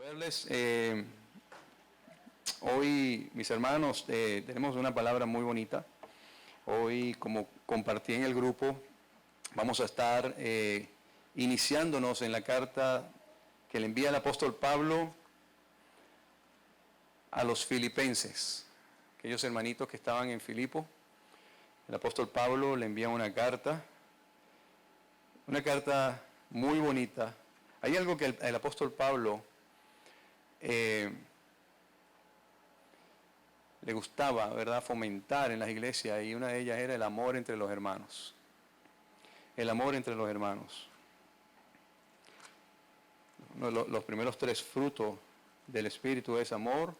Verles, hoy, mis hermanos, tenemos una palabra muy bonita. Hoy, como compartí en el grupo, vamos a estar iniciándonos en la carta que le envía el apóstol Pablo a los filipenses, aquellos hermanitos que estaban en Filipo. El apóstol Pablo le envía una carta muy bonita. Hay algo que el apóstol Pablo le gustaba, ¿verdad?, fomentar en las iglesias, y una de ellas era el amor entre los hermanos. El amor entre los hermanos. Los primeros tres frutos del Espíritu es amor,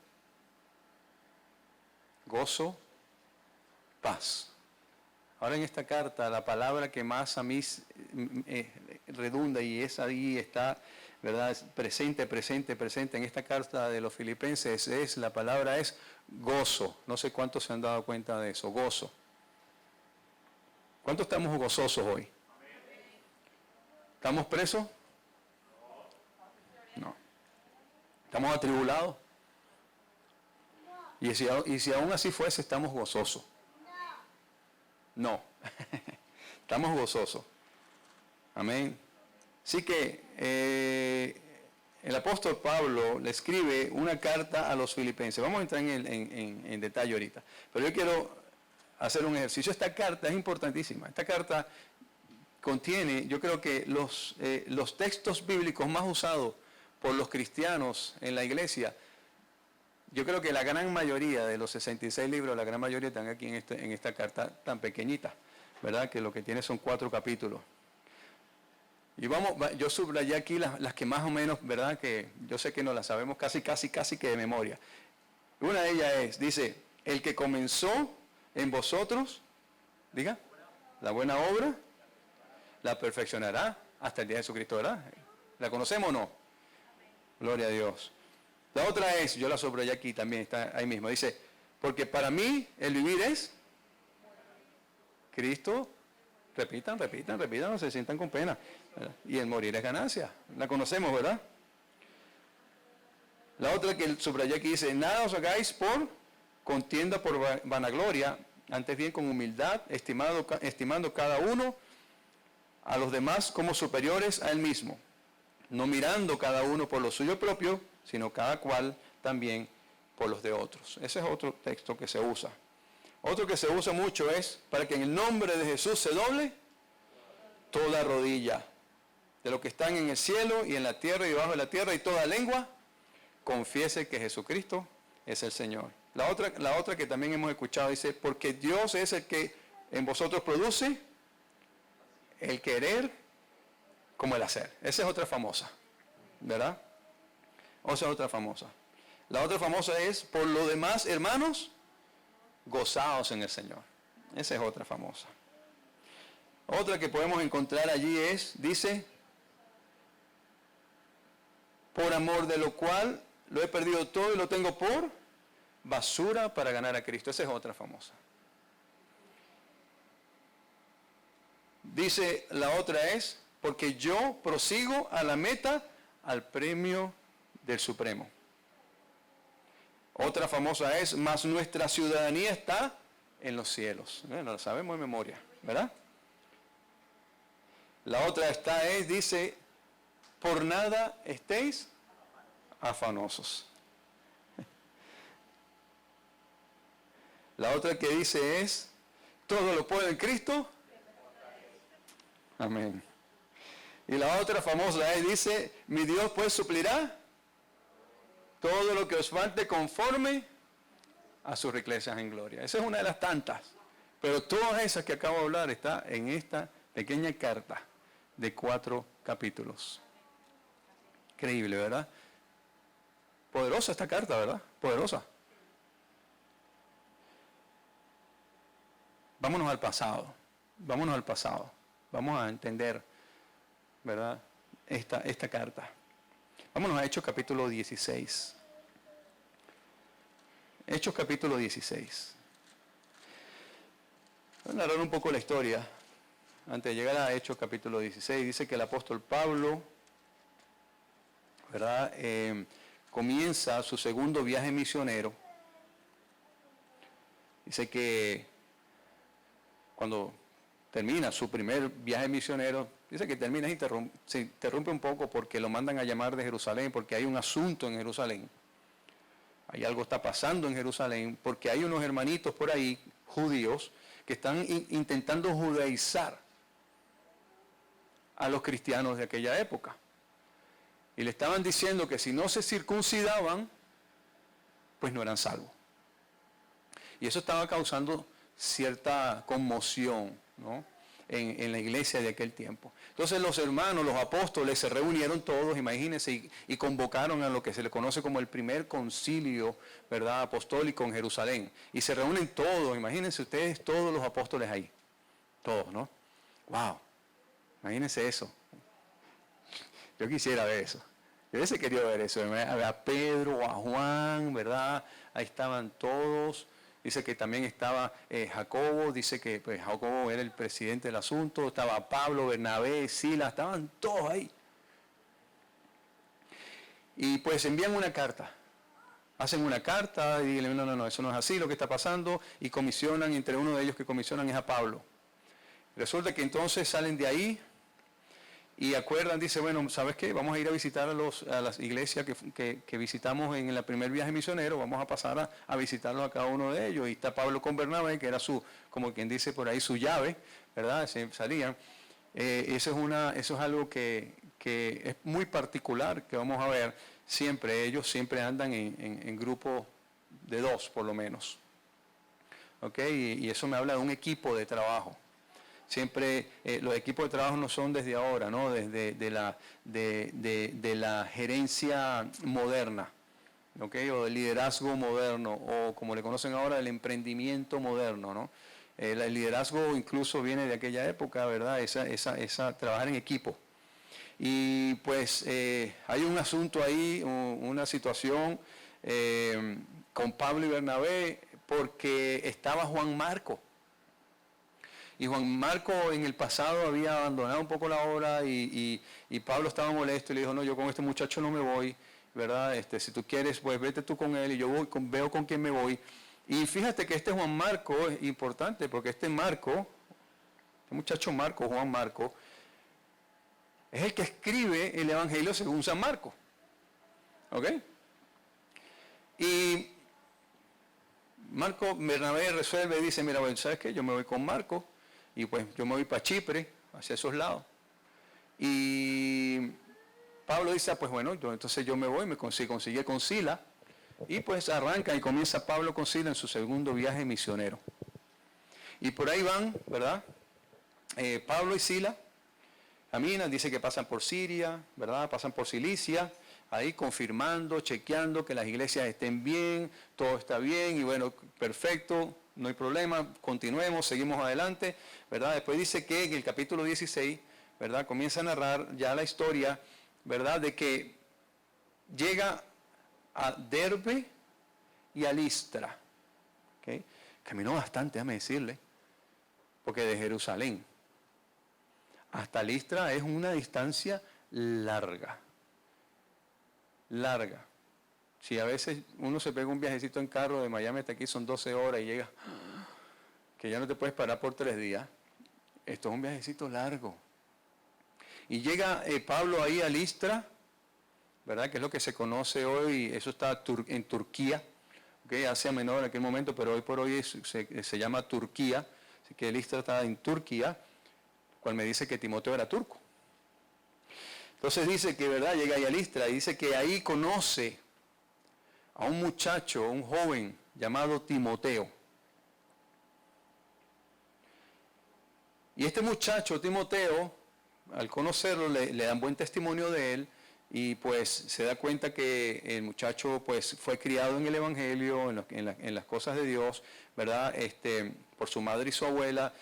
gozo, paz. Ahora en esta carta, la palabra que más a mí redunda, y es ahí está, ¿verdad?, presente en esta carta de los filipenses, la palabra es gozo. No sé cuántos se han dado cuenta de eso, gozo. ¿Cuántos estamos gozosos hoy? ¿Estamos presos? No. ¿Estamos atribulados? Y si aún así fuese, estamos gozosos. No, estamos gozosos. Amén. Así que el apóstol Pablo le escribe una carta a los filipenses. Vamos a entrar en detalle ahorita. Pero yo quiero hacer un ejercicio. Esta carta es importantísima. Esta carta contiene, yo creo que los textos bíblicos más usados por los cristianos en la iglesia. Yo creo que la gran mayoría de los 66 libros, la gran mayoría están aquí en esta carta tan pequeñita, ¿verdad? Que lo que tiene son 4 capítulos. Y yo subrayé aquí las que más o menos, ¿verdad? Que yo sé que no las sabemos casi que de memoria. Una de ellas dice, el que comenzó en vosotros, diga, la buena obra, la perfeccionará hasta el día de Jesucristo, ¿verdad? ¿La conocemos o no? Gloria a Dios. La otra es, yo la subrayé aquí también, está ahí mismo, dice, porque para mí el vivir es Cristo. Repitan, no se sientan con pena, ¿verdad? Y el morir es ganancia. La conocemos, ¿verdad? La otra que subrayé aquí dice, nada os hagáis por contienda por vanagloria, antes bien con humildad, estimando cada uno a los demás como superiores a él mismo, no mirando cada uno por lo suyo propio, sino cada cual también por los de otros. Ese es otro texto que se usa. Otro que se usa mucho es para que en el nombre de Jesús se doble toda rodilla de los que están en el cielo y en la tierra y debajo de la tierra, y toda lengua confiese que Jesucristo es el Señor. La otra que también hemos escuchado dice, porque Dios es el que en vosotros produce el querer como el hacer. Esa es otra famosa, ¿verdad? Esa es otra famosa. La otra famosa es, por lo demás, hermanos, gozaos en el Señor. Esa es otra famosa. Otra que podemos encontrar allí dice, por amor de lo cual lo he perdido todo y lo tengo por basura para ganar a Cristo. Esa es otra famosa. Dice la otra es, porque yo prosigo a la meta, al premio del Supremo. Otra famosa es, mas nuestra ciudadanía está en los cielos. Bueno, lo sabemos de memoria, ¿verdad? La otra dice, por nada estéis afanosos. La otra que dice es, todo lo puedo en Cristo. Amén. Y la otra famosa dice, mi Dios pues suplirá todo lo que os falte conforme a sus riquezas en gloria. Esa es una de las tantas. Pero todas esas que acabo de hablar está en esta pequeña carta de 4 capítulos. Increíble, ¿verdad? Poderosa esta carta, ¿verdad? Poderosa. Vámonos al pasado. Vamos a entender, ¿verdad?, esta carta. Vámonos a Hechos capítulo 16. Hechos capítulo 16. Voy a narrar un poco la historia. Antes de llegar a Hechos capítulo 16, dice que el apóstol Pablo, ¿verdad?, comienza su segundo viaje misionero. Dice que cuando termina su primer viaje misionero, dice que termina y se interrumpe un poco porque lo mandan a llamar de Jerusalén, porque hay un asunto en Jerusalén. Hay algo está pasando en Jerusalén, porque hay unos hermanitos por ahí, judíos, que están intentando judaizar a los cristianos de aquella época. Y le estaban diciendo que si no se circuncidaban, pues no eran salvos. Y eso estaba causando cierta conmoción, ¿no?, en la iglesia de aquel tiempo. Entonces los hermanos, los apóstoles, se reunieron todos, imagínense, y convocaron a lo que se le conoce como el primer concilio, ¿verdad?, apostólico en Jerusalén. Y se reúnen todos, imagínense ustedes, todos los apóstoles ahí. Todos, ¿no? ¡Wow! Imagínense eso. Yo quisiera ver eso. Yo hubiese querido ver eso. A Pedro, a Juan, ¿verdad? Ahí estaban todos. Dice que también estaba Jacobo. Dice que pues, Jacobo era el presidente del asunto. Estaba Pablo, Bernabé, Silas. Estaban todos ahí. Y pues envían una carta. Hacen una carta y dicen, no, eso no es así lo que está pasando. Y comisionan, entre uno de ellos que comisionan es a Pablo. Resulta que entonces salen de ahí. Y acuerdan, dice, bueno, ¿sabes qué? Vamos a ir a visitar a las iglesias que visitamos en el primer viaje misionero, vamos a pasar a visitarlos a cada uno de ellos. Y está Pablo con Bernabé, que era su, como quien dice por ahí, su llave, ¿verdad? Salían. Eso es algo que es muy particular, que vamos a ver siempre. Ellos siempre andan en grupos de 2, por lo menos. ¿Ok? Y eso me habla de un equipo de trabajo. Siempre los equipos de trabajo no son desde ahora, ¿no? Desde de la gerencia moderna, ¿ok? O del liderazgo moderno, o como le conocen ahora, el emprendimiento moderno, ¿no? El liderazgo incluso viene de aquella época, ¿verdad? Esa trabajar en equipo. Y pues hay un asunto ahí, una situación con Pablo y Bernabé, porque estaba Juan Marco. Y Juan Marco en el pasado había abandonado un poco la obra y Pablo estaba molesto y le dijo, no, yo con este muchacho no me voy, ¿verdad? Si tú quieres, pues vete tú con él y yo veo con quién me voy. Y fíjate que este Juan Marco es importante porque este muchacho Marco, Juan Marco, es el que escribe el Evangelio según San Marco. ¿Ok? Y Bernabé resuelve y dice, mira, bueno, ¿sabes qué? Yo me voy con Marco. Y pues yo me voy para Chipre, hacia esos lados. Y Pablo dice, pues bueno, entonces yo me voy, me consigue con Sila. Y pues arranca y comienza Pablo con Sila en su segundo viaje misionero. Y por ahí van, ¿verdad? Pablo y Sila caminan, dice que pasan por Siria, ¿verdad? Pasan por Cilicia, ahí confirmando, chequeando que las iglesias estén bien, todo está bien y bueno, perfecto. No hay problema, continuemos, seguimos adelante, ¿verdad? Después dice que en el capítulo 16, ¿verdad?, comienza a narrar ya la historia, ¿verdad?, de que llega a Derbe y a Listra. ¿Okay? Caminó bastante, déjame decirle, porque de Jerusalén hasta Listra es una distancia larga. Larga. Si a veces uno se pega un viajecito en carro de Miami hasta aquí, son 12 horas y llega, que ya no te puedes parar por 3 días. Esto es un viajecito largo. Y llega Pablo ahí a Listra, ¿verdad? Que es lo que se conoce hoy, eso está en Turquía, ¿okay? Asia Menor en aquel momento, pero hoy por hoy se llama Turquía, así que Listra está en Turquía, cual me dice que Timoteo era turco. Entonces dice que, ¿verdad?, llega ahí a Listra y dice que ahí conoce a un muchacho, un joven llamado Timoteo. Y este muchacho, Timoteo, al conocerlo, le dan buen testimonio de él y pues se da cuenta que el muchacho pues fue criado en el Evangelio, en las cosas de Dios, ¿verdad? Por su madre y su abuela.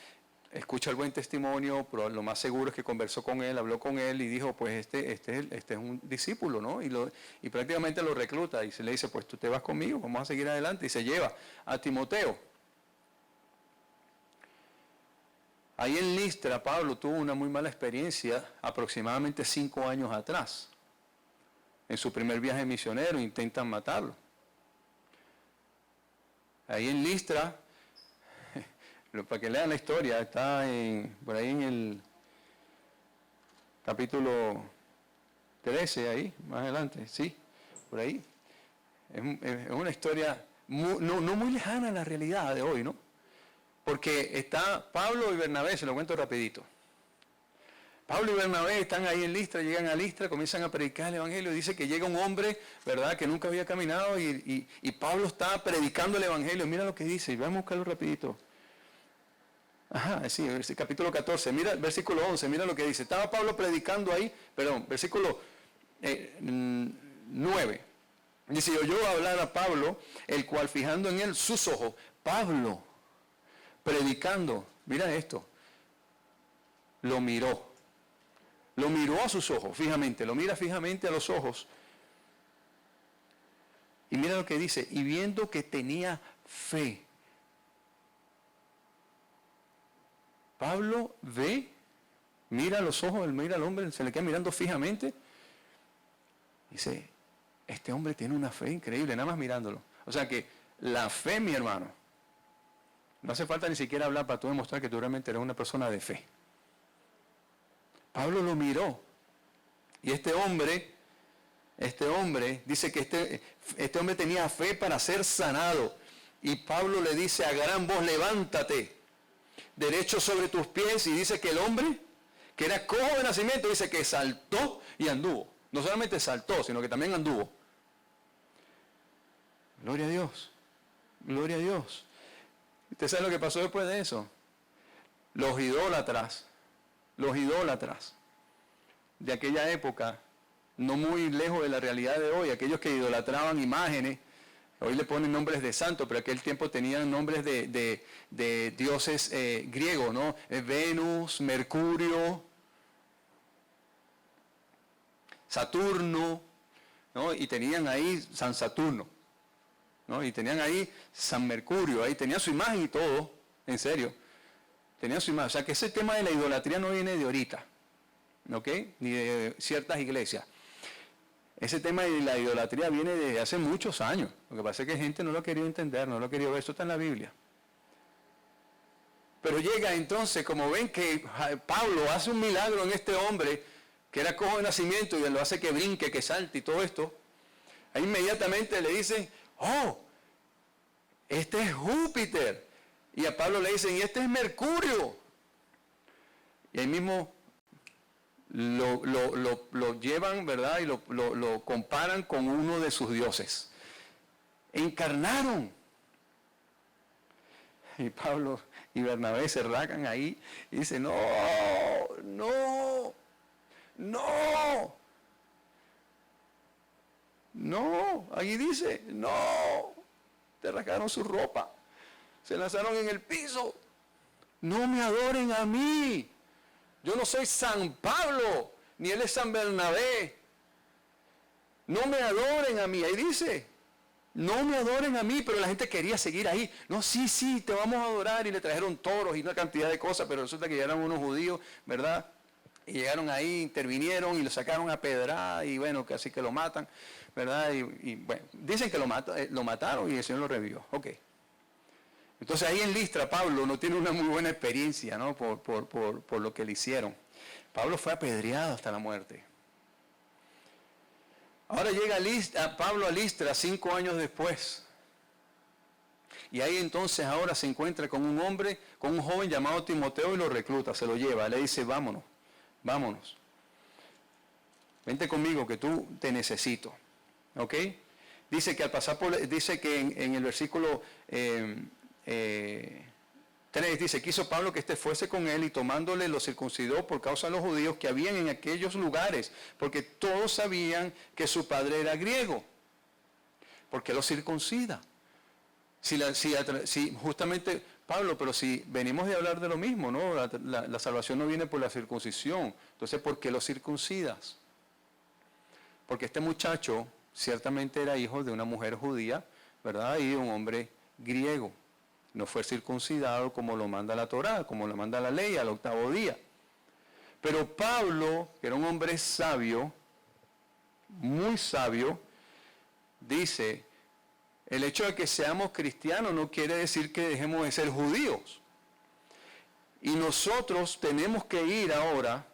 Escucha el buen testimonio, pero lo más seguro es que conversó con él, habló con él y dijo, pues este es un discípulo, ¿no? Y prácticamente lo recluta y se le dice, pues tú te vas conmigo, vamos a seguir adelante. Y se lleva a Timoteo. Ahí en Listra, Pablo tuvo una muy mala experiencia aproximadamente 5 años atrás. En su primer viaje misionero intentan matarlo. Ahí en Listra, para que lean la historia, está por ahí en el capítulo 13, ahí, más adelante, sí, por ahí. Es una historia no muy lejana a la realidad de hoy, ¿no? Porque está Pablo y Bernabé, se lo cuento rapidito. Pablo y Bernabé están ahí en Listra, llegan a Listra, comienzan a predicar el Evangelio. Dice que llega un hombre, ¿verdad?, que nunca había caminado y Pablo está predicando el Evangelio. Mira lo que dice, y vamos a buscarlo rapidito. Ajá, sí, capítulo 14, mira, versículo 11, mira lo que dice. Estaba Pablo predicando ahí, perdón, versículo 9. Dice, y oyó hablar a Pablo, el cual fijando en él sus ojos, Pablo, predicando, mira esto, lo miró a sus ojos, fijamente, lo mira fijamente a los ojos. Y mira lo que dice, y viendo que tenía fe. Pablo ve, mira a los ojos, mira al hombre, se le queda mirando fijamente. Dice, este hombre tiene una fe increíble, nada más mirándolo. O sea que la fe, mi hermano, no hace falta ni siquiera hablar para tú demostrar que tú realmente eres una persona de fe. Pablo lo miró. Y este hombre dice que este hombre tenía fe para ser sanado. Y Pablo le dice a gran voz, levántate, derecho sobre tus pies. Y dice que el hombre, que era cojo de nacimiento, dice que saltó y anduvo. No solamente saltó, sino que también anduvo. Gloria a Dios. Gloria a Dios. ¿Usted sabe lo que pasó después de eso? Los idólatras de aquella época, no muy lejos de la realidad de hoy, aquellos que idolatraban imágenes, hoy le ponen nombres de santos, pero aquel tiempo tenían nombres de dioses griegos, ¿no? Venus, Mercurio, Saturno, ¿no? Y tenían ahí San Saturno, ¿no? Y tenían ahí San Mercurio, ahí tenían su imagen y todo, en serio, tenían su imagen. O sea que ese tema de la idolatría no viene de ahorita, ¿ok? Ni de ciertas iglesias. Ese tema de la idolatría viene de hace muchos años. Lo que pasa es que gente no lo ha querido entender, no lo ha querido ver. Esto está en la Biblia. Pero llega entonces, como ven que Pablo hace un milagro en este hombre, que era cojo de nacimiento, y lo hace que brinque, que salte y todo esto, ahí inmediatamente le dicen, oh, este es Júpiter. Y a Pablo le dicen, y este es Mercurio. Y ahí mismo lo llevan, ¿verdad? Y lo comparan con uno de sus dioses. Encarnaron. Y Pablo y Bernabé se racan ahí y dicen, no, ahí dice, no, te rasgaron su ropa, se lanzaron en el piso, no me adoren a mí. Yo no soy San Pablo, ni él es San Bernabé. No me adoren a mí. Ahí dice, no me adoren a mí, pero la gente quería seguir ahí. No, sí, te vamos a adorar. Y le trajeron toros y una cantidad de cosas, pero resulta que eran unos judíos, ¿verdad? Y llegaron ahí, intervinieron y lo sacaron a pedrada y bueno, casi que lo matan, ¿verdad? Y bueno, dicen que lo mataron y el Señor lo revivió. Ok. Entonces ahí en Listra Pablo no tiene una muy buena experiencia, ¿no? por lo que le hicieron. Pablo fue apedreado hasta la muerte. Ahora llega Pablo a Listra 5 años después. Y ahí entonces ahora se encuentra con un hombre, con un joven llamado Timoteo y lo recluta, se lo lleva. Le dice, vámonos. Vente conmigo que tú te necesito. ¿Ok? Dice que al pasar dice que en el versículo 3 dice, quiso Pablo que éste fuese con él y tomándole lo circuncidó por causa de los judíos que habían en aquellos lugares, porque todos sabían que su padre era griego. ¿Por qué lo circuncida? Si justamente, Pablo, pero si venimos de hablar de lo mismo, ¿no? La salvación no viene por la circuncisión. Entonces, ¿por qué lo circuncidas? Porque este muchacho ciertamente era hijo de una mujer judía, ¿verdad? Y de un hombre griego. No fue circuncidado como lo manda la Torá, como lo manda la ley al 8º día. Pero Pablo, que era un hombre sabio, muy sabio, dice, el hecho de que seamos cristianos no quiere decir que dejemos de ser judíos. Y nosotros tenemos que ir ahora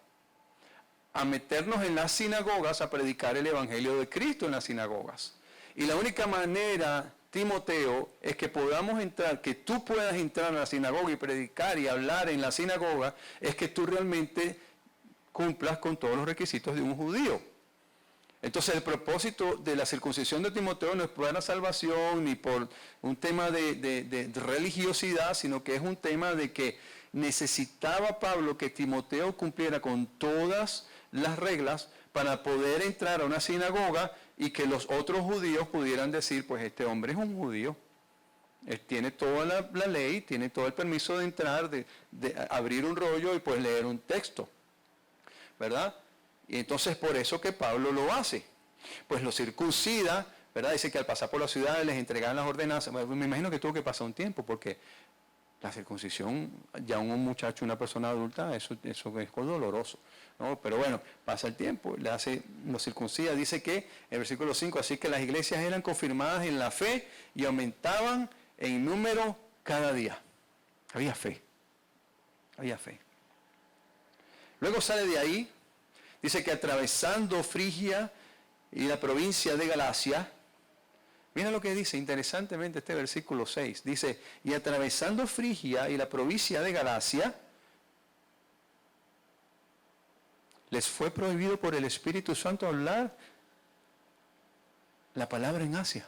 a meternos en las sinagogas a predicar el Evangelio de Cristo en las sinagogas. Y la única manera, Timoteo, es que podamos entrar, que tú puedas entrar a la sinagoga y predicar y hablar en la sinagoga, es que tú realmente cumplas con todos los requisitos de un judío. Entonces el propósito de la circuncisión de Timoteo no es por la salvación ni por un tema de religiosidad, sino que es un tema de que necesitaba Pablo que Timoteo cumpliera con todas las reglas para poder entrar a una sinagoga y que los otros judíos pudieran decir, pues este hombre es un judío. Él tiene toda la ley, tiene todo el permiso de entrar, de abrir un rollo y pues leer un texto. ¿Verdad? Y entonces por eso que Pablo lo hace. Pues lo circuncida, ¿verdad? Dice que al pasar por la ciudad les entregaban las ordenanzas. Bueno, me imagino que tuvo que pasar un tiempo porque la circuncisión, ya un muchacho, una persona adulta, eso es doloroso, ¿no? Pero bueno, pasa el tiempo, lo circuncida. Dice que, en el versículo 5, así que las iglesias eran confirmadas en la fe y aumentaban en número cada día. Había fe. Había fe. Luego sale de ahí, dice que atravesando Frigia y la provincia de Galacia, mira lo que dice interesantemente este versículo 6, dice, y atravesando Frigia y la provincia de Galacia, les fue prohibido por el Espíritu Santo hablar la palabra en Asia.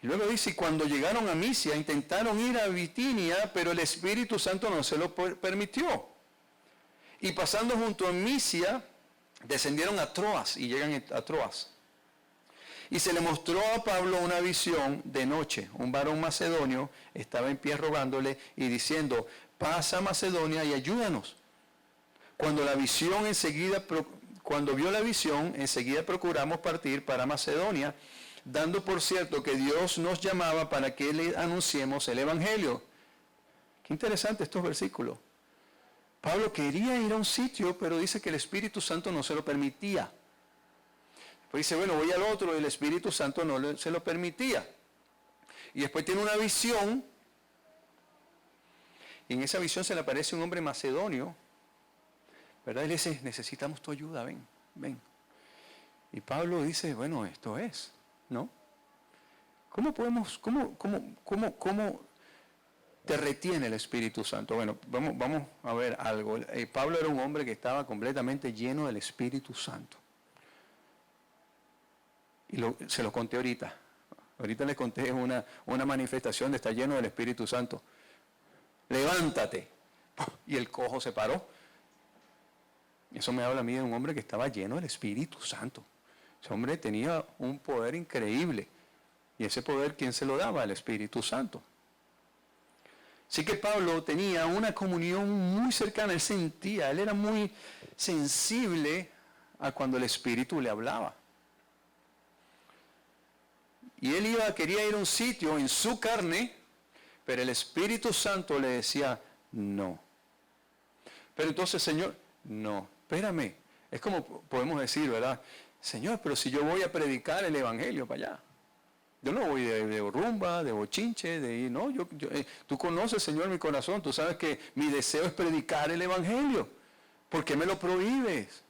Y luego dice, y cuando llegaron a Misia, intentaron ir a Bitinia, pero el Espíritu Santo no se lo permitió. Y pasando junto a Misia, descendieron a Troas, y llegan a Troas. Y se le mostró a Pablo una visión de noche. Un varón macedonio estaba en pie rogándole y diciendo, pasa a Macedonia y ayúdanos. Cuando vio la visión, enseguida procuramos partir para Macedonia, dando por cierto que Dios nos llamaba para que le anunciemos el Evangelio. Qué interesante estos versículos. Pablo quería ir a un sitio, pero dice que el Espíritu Santo no se lo permitía. Pues dice, bueno, voy al otro, y el Espíritu Santo no se lo permitía. Y después tiene una visión, y en esa visión se le aparece un hombre macedonio, ¿verdad? Y le dice, necesitamos tu ayuda, ven, ven. Y Pablo dice, bueno, esto es, ¿no? ¿Cómo te retiene el Espíritu Santo? Bueno, vamos a ver algo. Pablo era un hombre que estaba completamente lleno del Espíritu Santo. Y se lo conté ahorita. Ahorita les conté una manifestación de estar lleno del Espíritu Santo. Levántate. Y el cojo se paró. Eso me habla a mí de un hombre que estaba lleno del Espíritu Santo. Ese hombre tenía un poder increíble. Y ese poder, ¿quién se lo daba? El Espíritu Santo. Así que Pablo tenía una comunión muy cercana. Él era muy sensible a cuando el Espíritu le hablaba. Y él quería ir a un sitio en su carne, pero el Espíritu Santo le decía, no. Pero entonces, Señor, no, espérame. Es como podemos decir, ¿verdad? Señor, pero si yo voy a predicar el Evangelio para allá. Yo no voy de rumba, de bochinche, no, tú conoces, Señor, mi corazón. Tú sabes que mi deseo es predicar el Evangelio. ¿Por qué me lo prohíbes?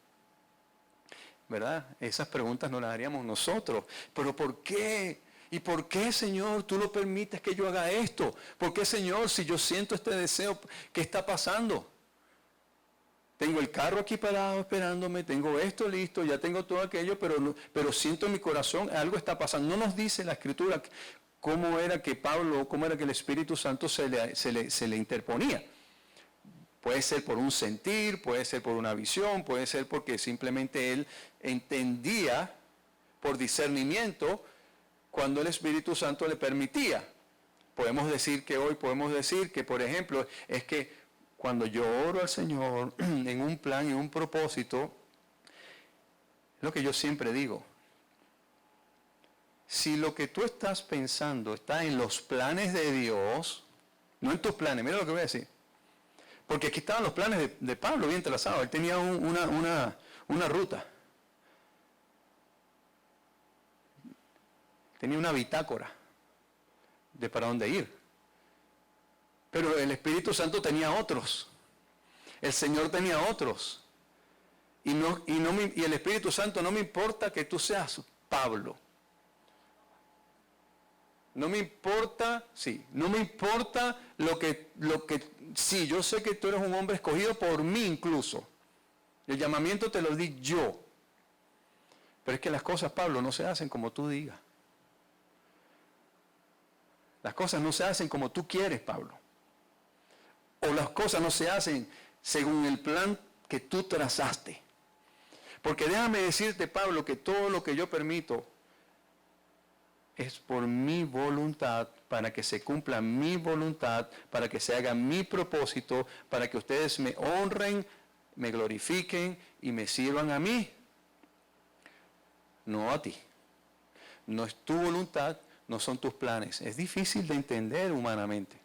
¿Verdad? Esas preguntas no las haríamos nosotros. ¿Pero por qué? ¿Y por qué, Señor, tú lo permites que yo haga esto? ¿Por qué, Señor, si yo siento este deseo, qué está pasando? Tengo el carro aquí parado esperándome, tengo esto listo, ya tengo todo aquello, pero siento en mi corazón, algo está pasando. No nos dice la Escritura cómo era que el Espíritu Santo se le interponía. Puede ser por un sentir, puede ser por una visión, puede ser porque simplemente él entendía por discernimiento cuando el Espíritu Santo le permitía. Podemos decir que, por ejemplo, es que cuando yo oro al Señor en un plan, en un propósito, es lo que yo siempre digo. Si lo que tú estás pensando está en los planes de Dios, no en tus planes, mira lo que voy a decir. Porque aquí estaban los planes de Pablo bien trazados. Él tenía una ruta. tenía una bitácora de para dónde ir. Pero el Espíritu Santo tenía otros. El Señor tenía otros. Y el Espíritu Santo, no me importa que tú seas Pablo. No me importa, no me importa sí, yo sé que tú eres un hombre escogido por mí incluso. El llamamiento te lo di yo. Pero es que las cosas, Pablo, no se hacen como tú digas. Las cosas no se hacen como tú quieres, Pablo. O las cosas no se hacen según el plan que tú trazaste. Porque déjame decirte, Pablo, que todo lo que yo permito es por mi voluntad, para que se cumpla mi voluntad, para que se haga mi propósito, para que ustedes me honren, me glorifiquen y me sirvan a mí, no a ti. No es tu voluntad, no son tus planes. Es difícil de entender humanamente.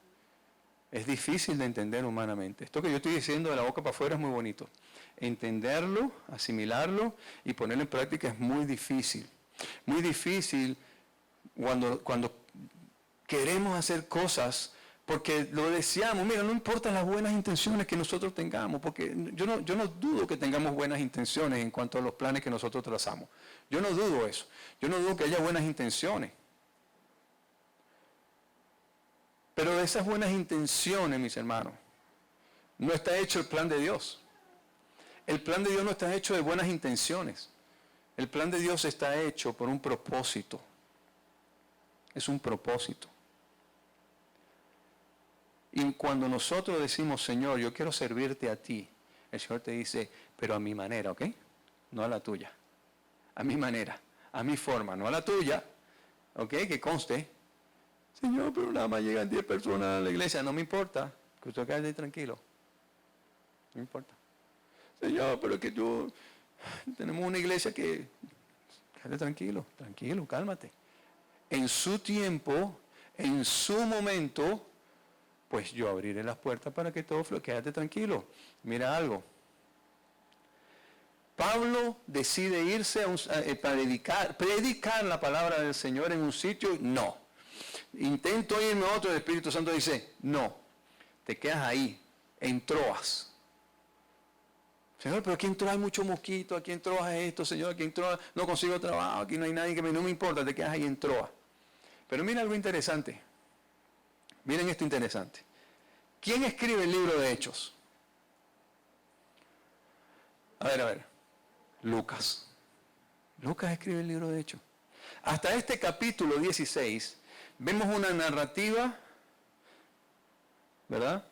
Es difícil de entender humanamente. Esto que yo estoy diciendo de la boca para afuera es muy bonito. Entenderlo, asimilarlo y ponerlo en práctica es muy difícil. Muy difícil cuando queremos hacer cosas porque lo deseamos. Mira, no importan las buenas intenciones que nosotros tengamos, porque yo no dudo que tengamos buenas intenciones en cuanto a los planes que nosotros trazamos. Yo no dudo eso. Yo no dudo que haya buenas intenciones. Pero de esas buenas intenciones, mis hermanos, no está hecho el plan de Dios. El plan de Dios no está hecho de buenas intenciones. El plan de Dios está hecho por un propósito. Es un propósito. Y cuando nosotros decimos, Señor, yo quiero servirte a ti, el Señor te dice, pero a mi manera, ¿ok? No a la tuya. A mi manera, a mi forma, no a la tuya, ¿ok? Que conste. Señor, pero nada más llegan 10 personas a la iglesia. No me importa, que usted quede tranquilo. No me importa. Señor, pero es que tenemos una iglesia que... Quédate tranquilo, cálmate. En su tiempo, en su momento, pues yo abriré las puertas para que todo fluya. Quédate tranquilo. Mira algo. Pablo decide irse para predicar la palabra del Señor en un sitio. No. Intento irme a otro, el Espíritu Santo dice, no, te quedas ahí, en Troas. Señor, pero aquí en Troas hay mucho mosquito, aquí en Troas es esto, Señor, aquí en Troas no consigo trabajo, aquí no hay nadie no me importa, te quedas ahí en Troas. Pero mira algo interesante, miren esto interesante. ¿Quién escribe el libro de Hechos? A ver, Lucas. Lucas escribe el libro de Hechos. Hasta este capítulo 16, vemos una narrativa, ¿verdad?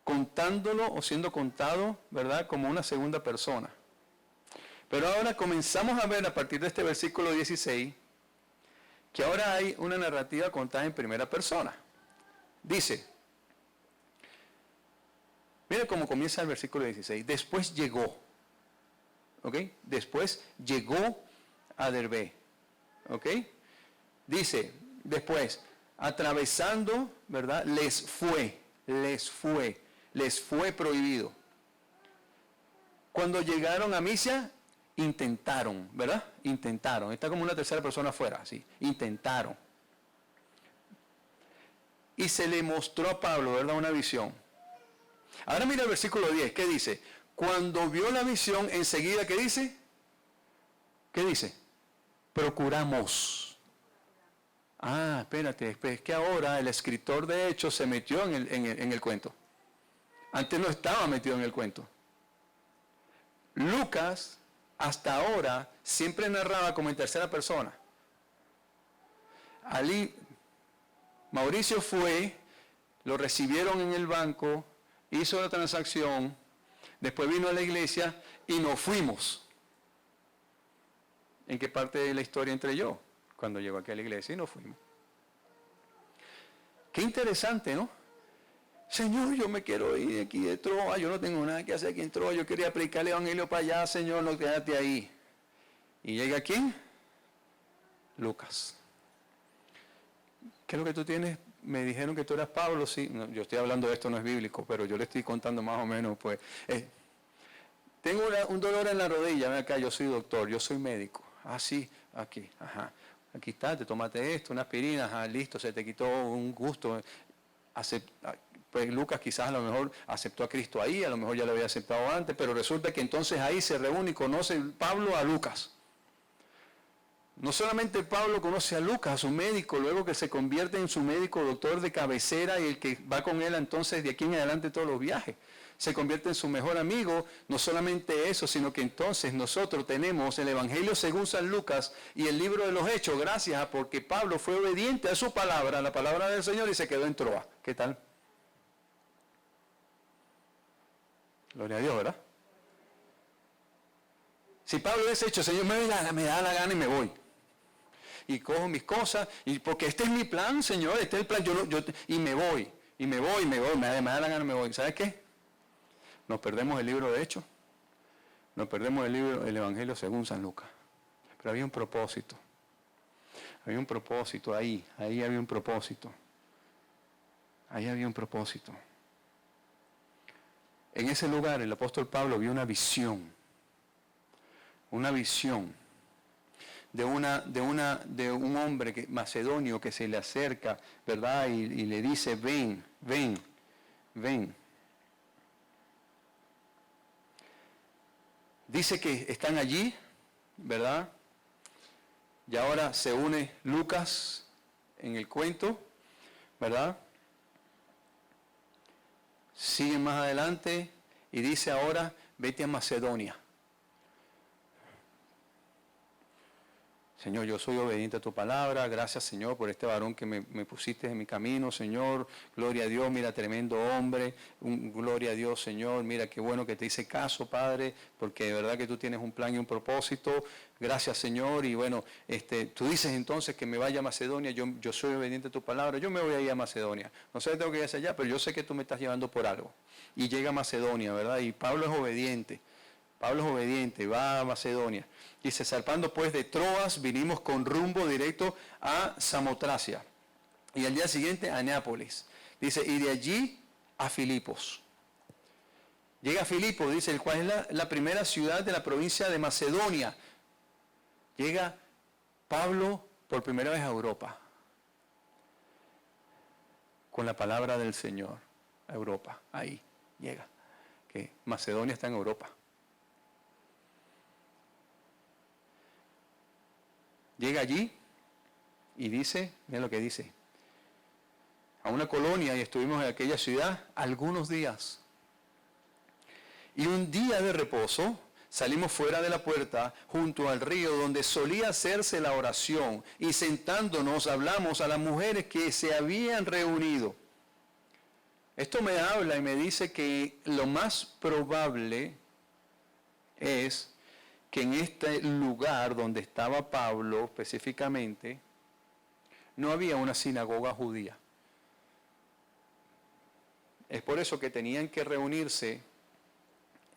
Contándolo o siendo contado, ¿verdad? Como una segunda persona. Pero ahora comenzamos a ver a partir de este versículo 16, que ahora hay una narrativa contada en primera persona. Dice, mira cómo comienza el versículo 16. Después llegó, ¿ok? Después llegó a Derbe, ¿ok? Dice, después, atravesando, ¿verdad? Les fue prohibido. Cuando llegaron a Misia, intentaron, ¿verdad? Intentaron. Está como una tercera persona afuera, así. Intentaron. Y se le mostró a Pablo, ¿verdad? Una visión. Ahora mira el versículo 10, ¿qué dice? Cuando vio la visión, enseguida, ¿qué dice? ¿Qué dice? Procuramos. Ah, espérate, es que ahora el escritor de Hechos se metió en el cuento. Antes no estaba metido en el cuento. Lucas, hasta ahora, siempre narraba como en tercera persona. Mauricio fue, lo recibieron en el banco, hizo la transacción, después vino a la iglesia y nos fuimos. ¿En qué parte de la historia entré yo? Cuando llegó aquí a la iglesia y nos fuimos. Qué interesante, ¿no? Señor, yo me quiero ir aquí de Troas, yo no tengo nada que hacer aquí en Troas, yo quería predicar el evangelio para allá, Señor, no quédate ahí. ¿Y llega quién? Lucas. ¿Qué es lo que tú tienes? Me dijeron que tú eras Pablo, sí. No, yo estoy hablando de esto, no es bíblico, pero yo le estoy contando más o menos, pues. Tengo un dolor en la rodilla, ven acá, yo soy doctor, yo soy médico. Ah, sí, aquí, ajá. aquí está, te tomaste esto, una aspirina, listo, se te quitó un gusto. Pues Lucas quizás a lo mejor aceptó a Cristo ahí, a lo mejor ya lo había aceptado antes, pero resulta que entonces ahí se reúne y conoce Pablo a Lucas. No solamente Pablo conoce a Lucas, a su médico, luego que se convierte en su médico doctor de cabecera y el que va con él entonces de aquí en adelante todos los viajes. Se convierte en su mejor amigo, no solamente eso, sino que entonces nosotros tenemos el Evangelio según San Lucas y el libro de los Hechos, gracias a porque Pablo fue obediente a su palabra, a la palabra del Señor y se quedó en Troa. ¿Qué tal? Gloria a Dios, ¿verdad? Si Pablo hubiese hecho, Señor, me da la gana y me voy. Y cojo mis cosas, y porque este es mi plan, Señor, este es el plan, y me voy, me da la gana, me voy. ¿Sabes qué? Nos perdemos el libro de Hechos, nos perdemos el Evangelio según San Lucas. Pero había un propósito ahí había un propósito. Ahí había un propósito. En ese lugar el apóstol Pablo vio una visión de un hombre macedonio que se le acerca, ¿verdad? Y le dice, ven. Dice que están allí, ¿verdad? Y ahora se une Lucas en el cuento, ¿verdad? Sigue más adelante y dice ahora, vete a Macedonia. Señor, yo soy obediente a tu palabra. Gracias, Señor, por este varón que me pusiste en mi camino, Señor. Gloria a Dios, mira, tremendo hombre. Gloria a Dios, Señor. Mira, qué bueno que te hice caso, Padre, porque de verdad que tú tienes un plan y un propósito. Gracias, Señor. Y bueno, tú dices entonces que me vaya a Macedonia. Yo soy obediente a tu palabra. Yo me voy a ir a Macedonia. No sé si tengo que ir hacia allá, pero yo sé que tú me estás llevando por algo. Y llega a Macedonia, ¿verdad? Y Pablo es obediente, va a Macedonia. Dice, zarpando pues de Troas, vinimos con rumbo directo a Samotracia. Y al día siguiente a Neápolis. Dice, y de allí a Filipos. Llega a Filipos, dice, el cual es la primera ciudad de la provincia de Macedonia. Llega Pablo por primera vez a Europa. Con la palabra del Señor. A Europa, ahí llega. Que Macedonia está en Europa. Llega allí y dice, mira lo que dice, a una colonia, y estuvimos en aquella ciudad algunos días. Y un día de reposo salimos fuera de la puerta junto al río donde solía hacerse la oración y sentándonos hablamos a las mujeres que se habían reunido. Esto me habla y me dice que lo más probable es que en este lugar donde estaba Pablo específicamente, no había una sinagoga judía. Es por eso que tenían que reunirse.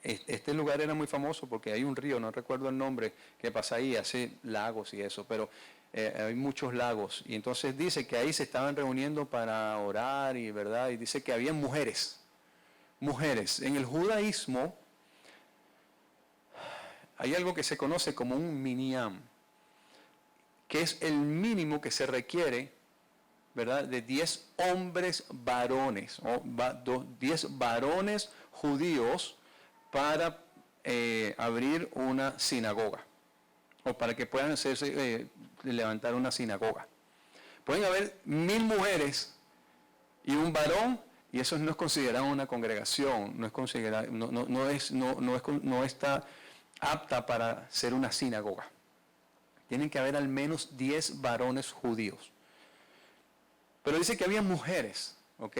Este lugar era muy famoso porque hay un río, no recuerdo el nombre, que pasa ahí, hace lagos y eso, pero hay muchos lagos. Y entonces dice que ahí se estaban reuniendo para orar y verdad, y dice que había mujeres. En el judaísmo hay algo que se conoce como un minyan, que es el mínimo que se requiere, ¿verdad?, de 10 hombres varones, o 10 varones judíos para abrir una sinagoga, o para que puedan levantar una sinagoga. Pueden haber 1000 mujeres y un varón, y eso no es considerado una congregación, no está apta para ser una sinagoga. Tienen que haber al menos 10 varones judíos. Pero dice que había mujeres, ¿ok?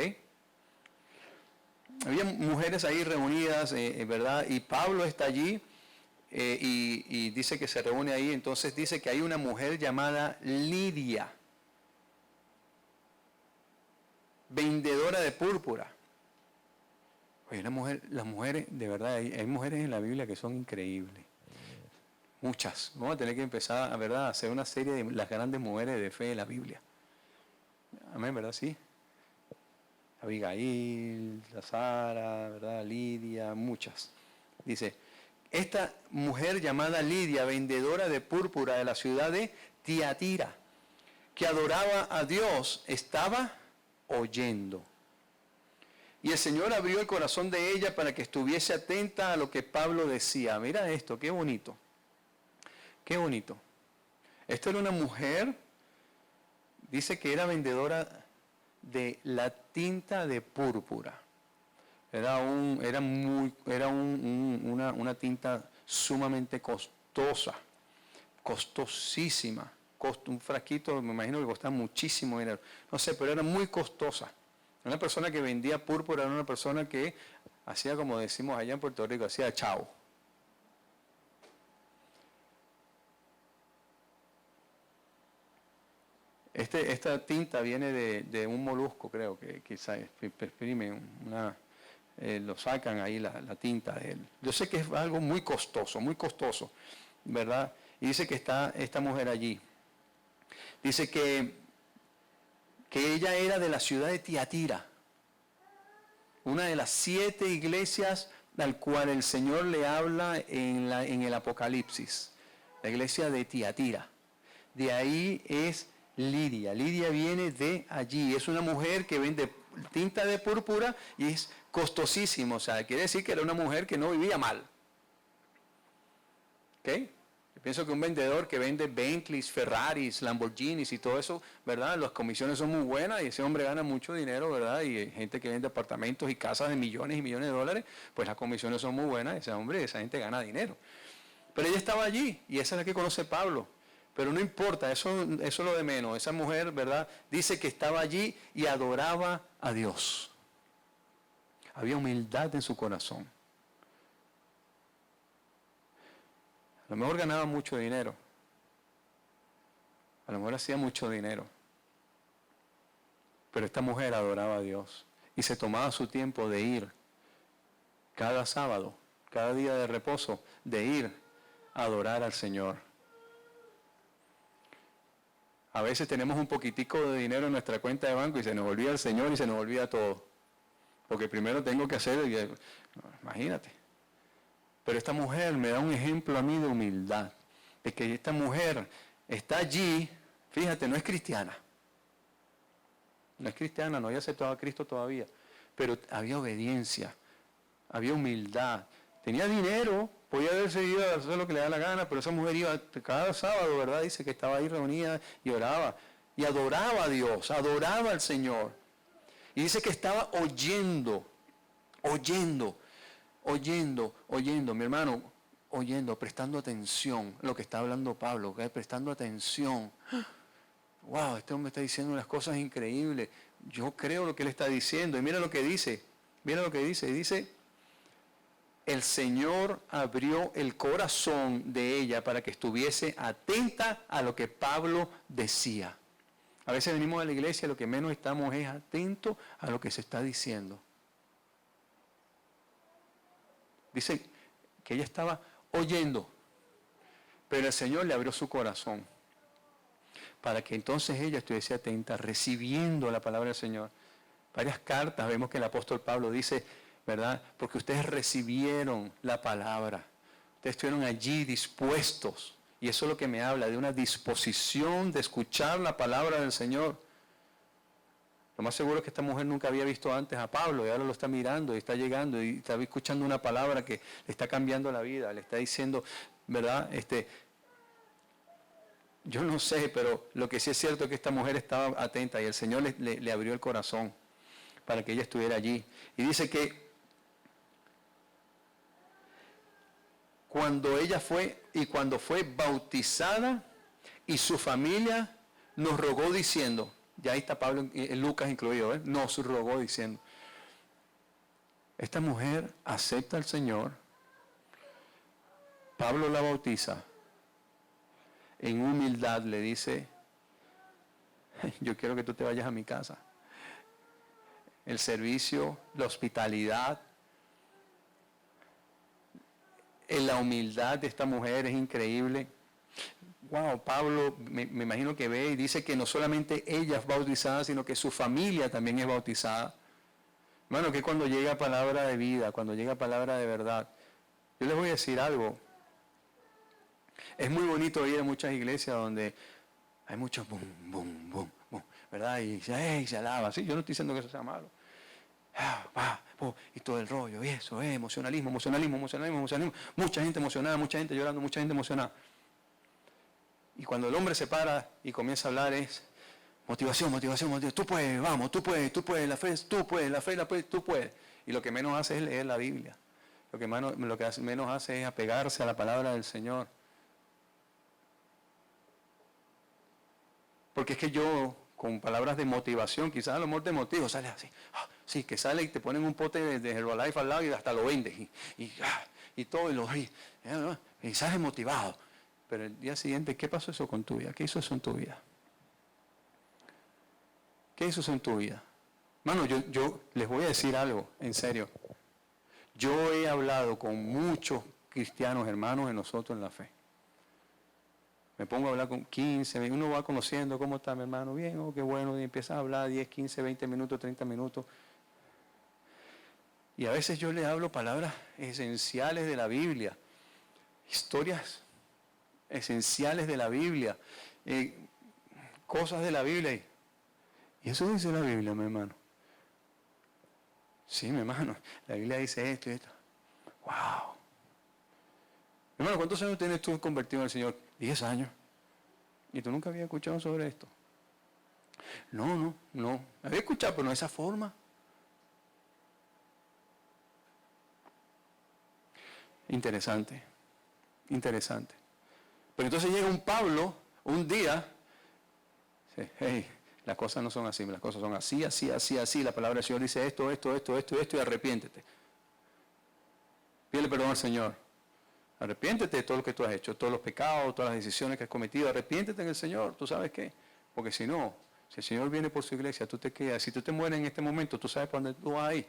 Había mujeres ahí reunidas, ¿verdad? Y Pablo está allí y dice que se reúne ahí. Entonces dice que hay una mujer llamada Lidia, vendedora de púrpura. Oye, las mujeres, de verdad, hay mujeres en la Biblia que son increíbles. Muchas. Vamos a tener que empezar, ¿verdad?, a hacer una serie de las grandes mujeres de fe de la Biblia. Amén, ¿verdad? Sí. Abigail, Sara, ¿verdad?, Lidia, muchas. Dice, esta mujer llamada Lidia, vendedora de púrpura de la ciudad de Tiatira, que adoraba a Dios, estaba oyendo. Y el Señor abrió el corazón de ella para que estuviese atenta a lo que Pablo decía. Mira esto, qué bonito. Qué bonito. Esta era una mujer, dice que era vendedora de la tinta de púrpura. Era una tinta sumamente costosa, costosísima. Un frasquito, me imagino que costaba muchísimo dinero. No sé, pero era muy costosa. Una persona que vendía púrpura era una persona que hacía, como decimos allá en Puerto Rico, hacía chao. Esta tinta viene de un molusco, creo, que quizás exprime lo sacan ahí la tinta de él. Yo sé que es algo muy costoso, ¿verdad? Y dice que está esta mujer allí. Dice que ella era de la ciudad de Tiatira, una de las 7 iglesias al cual el Señor le habla en el Apocalipsis, la iglesia de Tiatira. De ahí es Lidia. Lidia viene de allí. Es una mujer que vende tinta de púrpura y es costosísimo. O sea, quiere decir que era una mujer que no vivía mal. ¿Ok? Yo pienso que un vendedor que vende Bentleys, Ferraris, Lamborghinis y todo eso, ¿verdad? Las comisiones son muy buenas y ese hombre gana mucho dinero, ¿verdad? Y hay gente que vende apartamentos y casas de millones y millones de dólares, pues las comisiones son muy buenas, esa gente gana dinero. Pero ella estaba allí y esa es la que conoce Pablo. Pero no importa, eso es lo de menos. Esa mujer, ¿verdad? Dice que estaba allí y adoraba a Dios. Había humildad en su corazón. A lo mejor ganaba mucho dinero. A lo mejor hacía mucho dinero. Pero esta mujer adoraba a Dios. Y se tomaba su tiempo de ir cada sábado, cada día de reposo, de ir a adorar al Señor. A veces tenemos un poquitico de dinero en nuestra cuenta de banco y se nos olvida el Señor y se nos olvida todo. Porque primero tengo que hacer, imagínate. Pero esta mujer me da un ejemplo a mí de humildad. De que esta mujer está allí, fíjate, no es cristiana. No es cristiana, no había aceptado a Cristo todavía. Pero había obediencia, había humildad. Tenía dinero, podía haber seguido a hacer lo que le da la gana, pero esa mujer iba cada sábado, ¿verdad? Dice que estaba ahí reunida y oraba. Y adoraba a Dios, adoraba al Señor. Y dice que estaba oyendo, mi hermano, oyendo, prestando atención a lo que está hablando Pablo, ¿okay? Prestando atención. Wow, este hombre está diciendo unas cosas increíbles. Yo creo lo que él está diciendo. Y mira lo que dice. Dice, el Señor abrió el corazón de ella para que estuviese atenta a lo que Pablo decía. A veces venimos a la iglesia, lo que menos estamos es atentos a lo que se está diciendo. Dice que ella estaba oyendo, pero el Señor le abrió su corazón para que entonces ella estuviese atenta, recibiendo la palabra del Señor. Varias cartas vemos que el apóstol Pablo dice, ¿verdad? Porque ustedes recibieron la palabra, ustedes estuvieron allí dispuestos, y eso es lo que me habla, de una disposición de escuchar la palabra del Señor. Lo más seguro es que esta mujer nunca había visto antes a Pablo y ahora lo está mirando y está llegando y está escuchando una palabra que le está cambiando la vida, le está diciendo, ¿verdad? Yo no sé, pero lo que sí es cierto es que esta mujer estaba atenta y el Señor le abrió el corazón para que ella estuviera allí. Y dice que cuando fue bautizada y su familia nos rogó diciendo, ya ahí está Pablo, Lucas incluido, nos rogó diciendo, esta mujer acepta al Señor, Pablo la bautiza, en humildad le dice, yo quiero que tú te vayas a mi casa. El servicio, la hospitalidad, la humildad de esta mujer es increíble. Wow, Pablo me imagino que ve y dice que no solamente ella es bautizada, sino que su familia también es bautizada. Bueno, que cuando llega palabra de vida, cuando llega palabra de verdad, yo les voy a decir algo. Es muy bonito ir a muchas iglesias donde Hay mucho boom, boom, boom, boom, ¿verdad? Y se alaba, ¿sí? Yo no estoy diciendo que eso sea malo. Y todo el rollo, y eso, emocionalismo. Mucha gente emocionada, mucha gente llorando, mucha gente emocionada. Y cuando el hombre se para y comienza a hablar es motivación. Tú puedes, vamos, tú puedes, la fe, tú puedes. Y lo que menos hace es leer la Biblia. Lo que menos hace es apegarse a la palabra del Señor. Porque es que yo, con palabras de motivación, quizás a lo mejor te motivo, sale así. Sí, que sale y te ponen un pote de Herbalife al lado y hasta lo vendes. Y todo, y sales motivado. Pero el día siguiente, ¿qué pasó eso con tu vida? ¿Qué hizo eso en tu vida? ¿Qué hizo eso en tu vida? Hermano, yo les voy a decir algo, en serio. Yo he hablado con muchos cristianos, hermanos de nosotros en la fe. Me pongo a hablar con 15, uno va conociendo, ¿cómo está mi hermano? Bien, qué bueno, y empieza a hablar 10, 15, 20 minutos, 30 minutos. Y a veces yo le hablo palabras esenciales de la Biblia, historias esenciales de la Biblia, cosas de la Biblia. Y eso dice la Biblia, mi hermano. Sí, mi hermano, la Biblia dice esto y esto. ¡Wow! Mi hermano, ¿cuántos años tienes tú convertido en el Señor? 10 años. ¿Y tú nunca habías escuchado sobre esto? No. Había escuchado, pero no de esa forma. Interesante. Pero entonces llega un Pablo, un día, dice, hey, las cosas no son así, las cosas son así. La palabra del Señor dice esto, y arrepiéntete. Pídele perdón al Señor. Arrepiéntete de todo lo que tú has hecho, todos los pecados, todas las decisiones que has cometido. Arrepiéntete en el Señor. ¿Tú sabes qué? Porque si no, si el Señor viene por su iglesia, tú te quedas. Si tú te mueres en este momento, tú sabes para dónde tú vas a ir.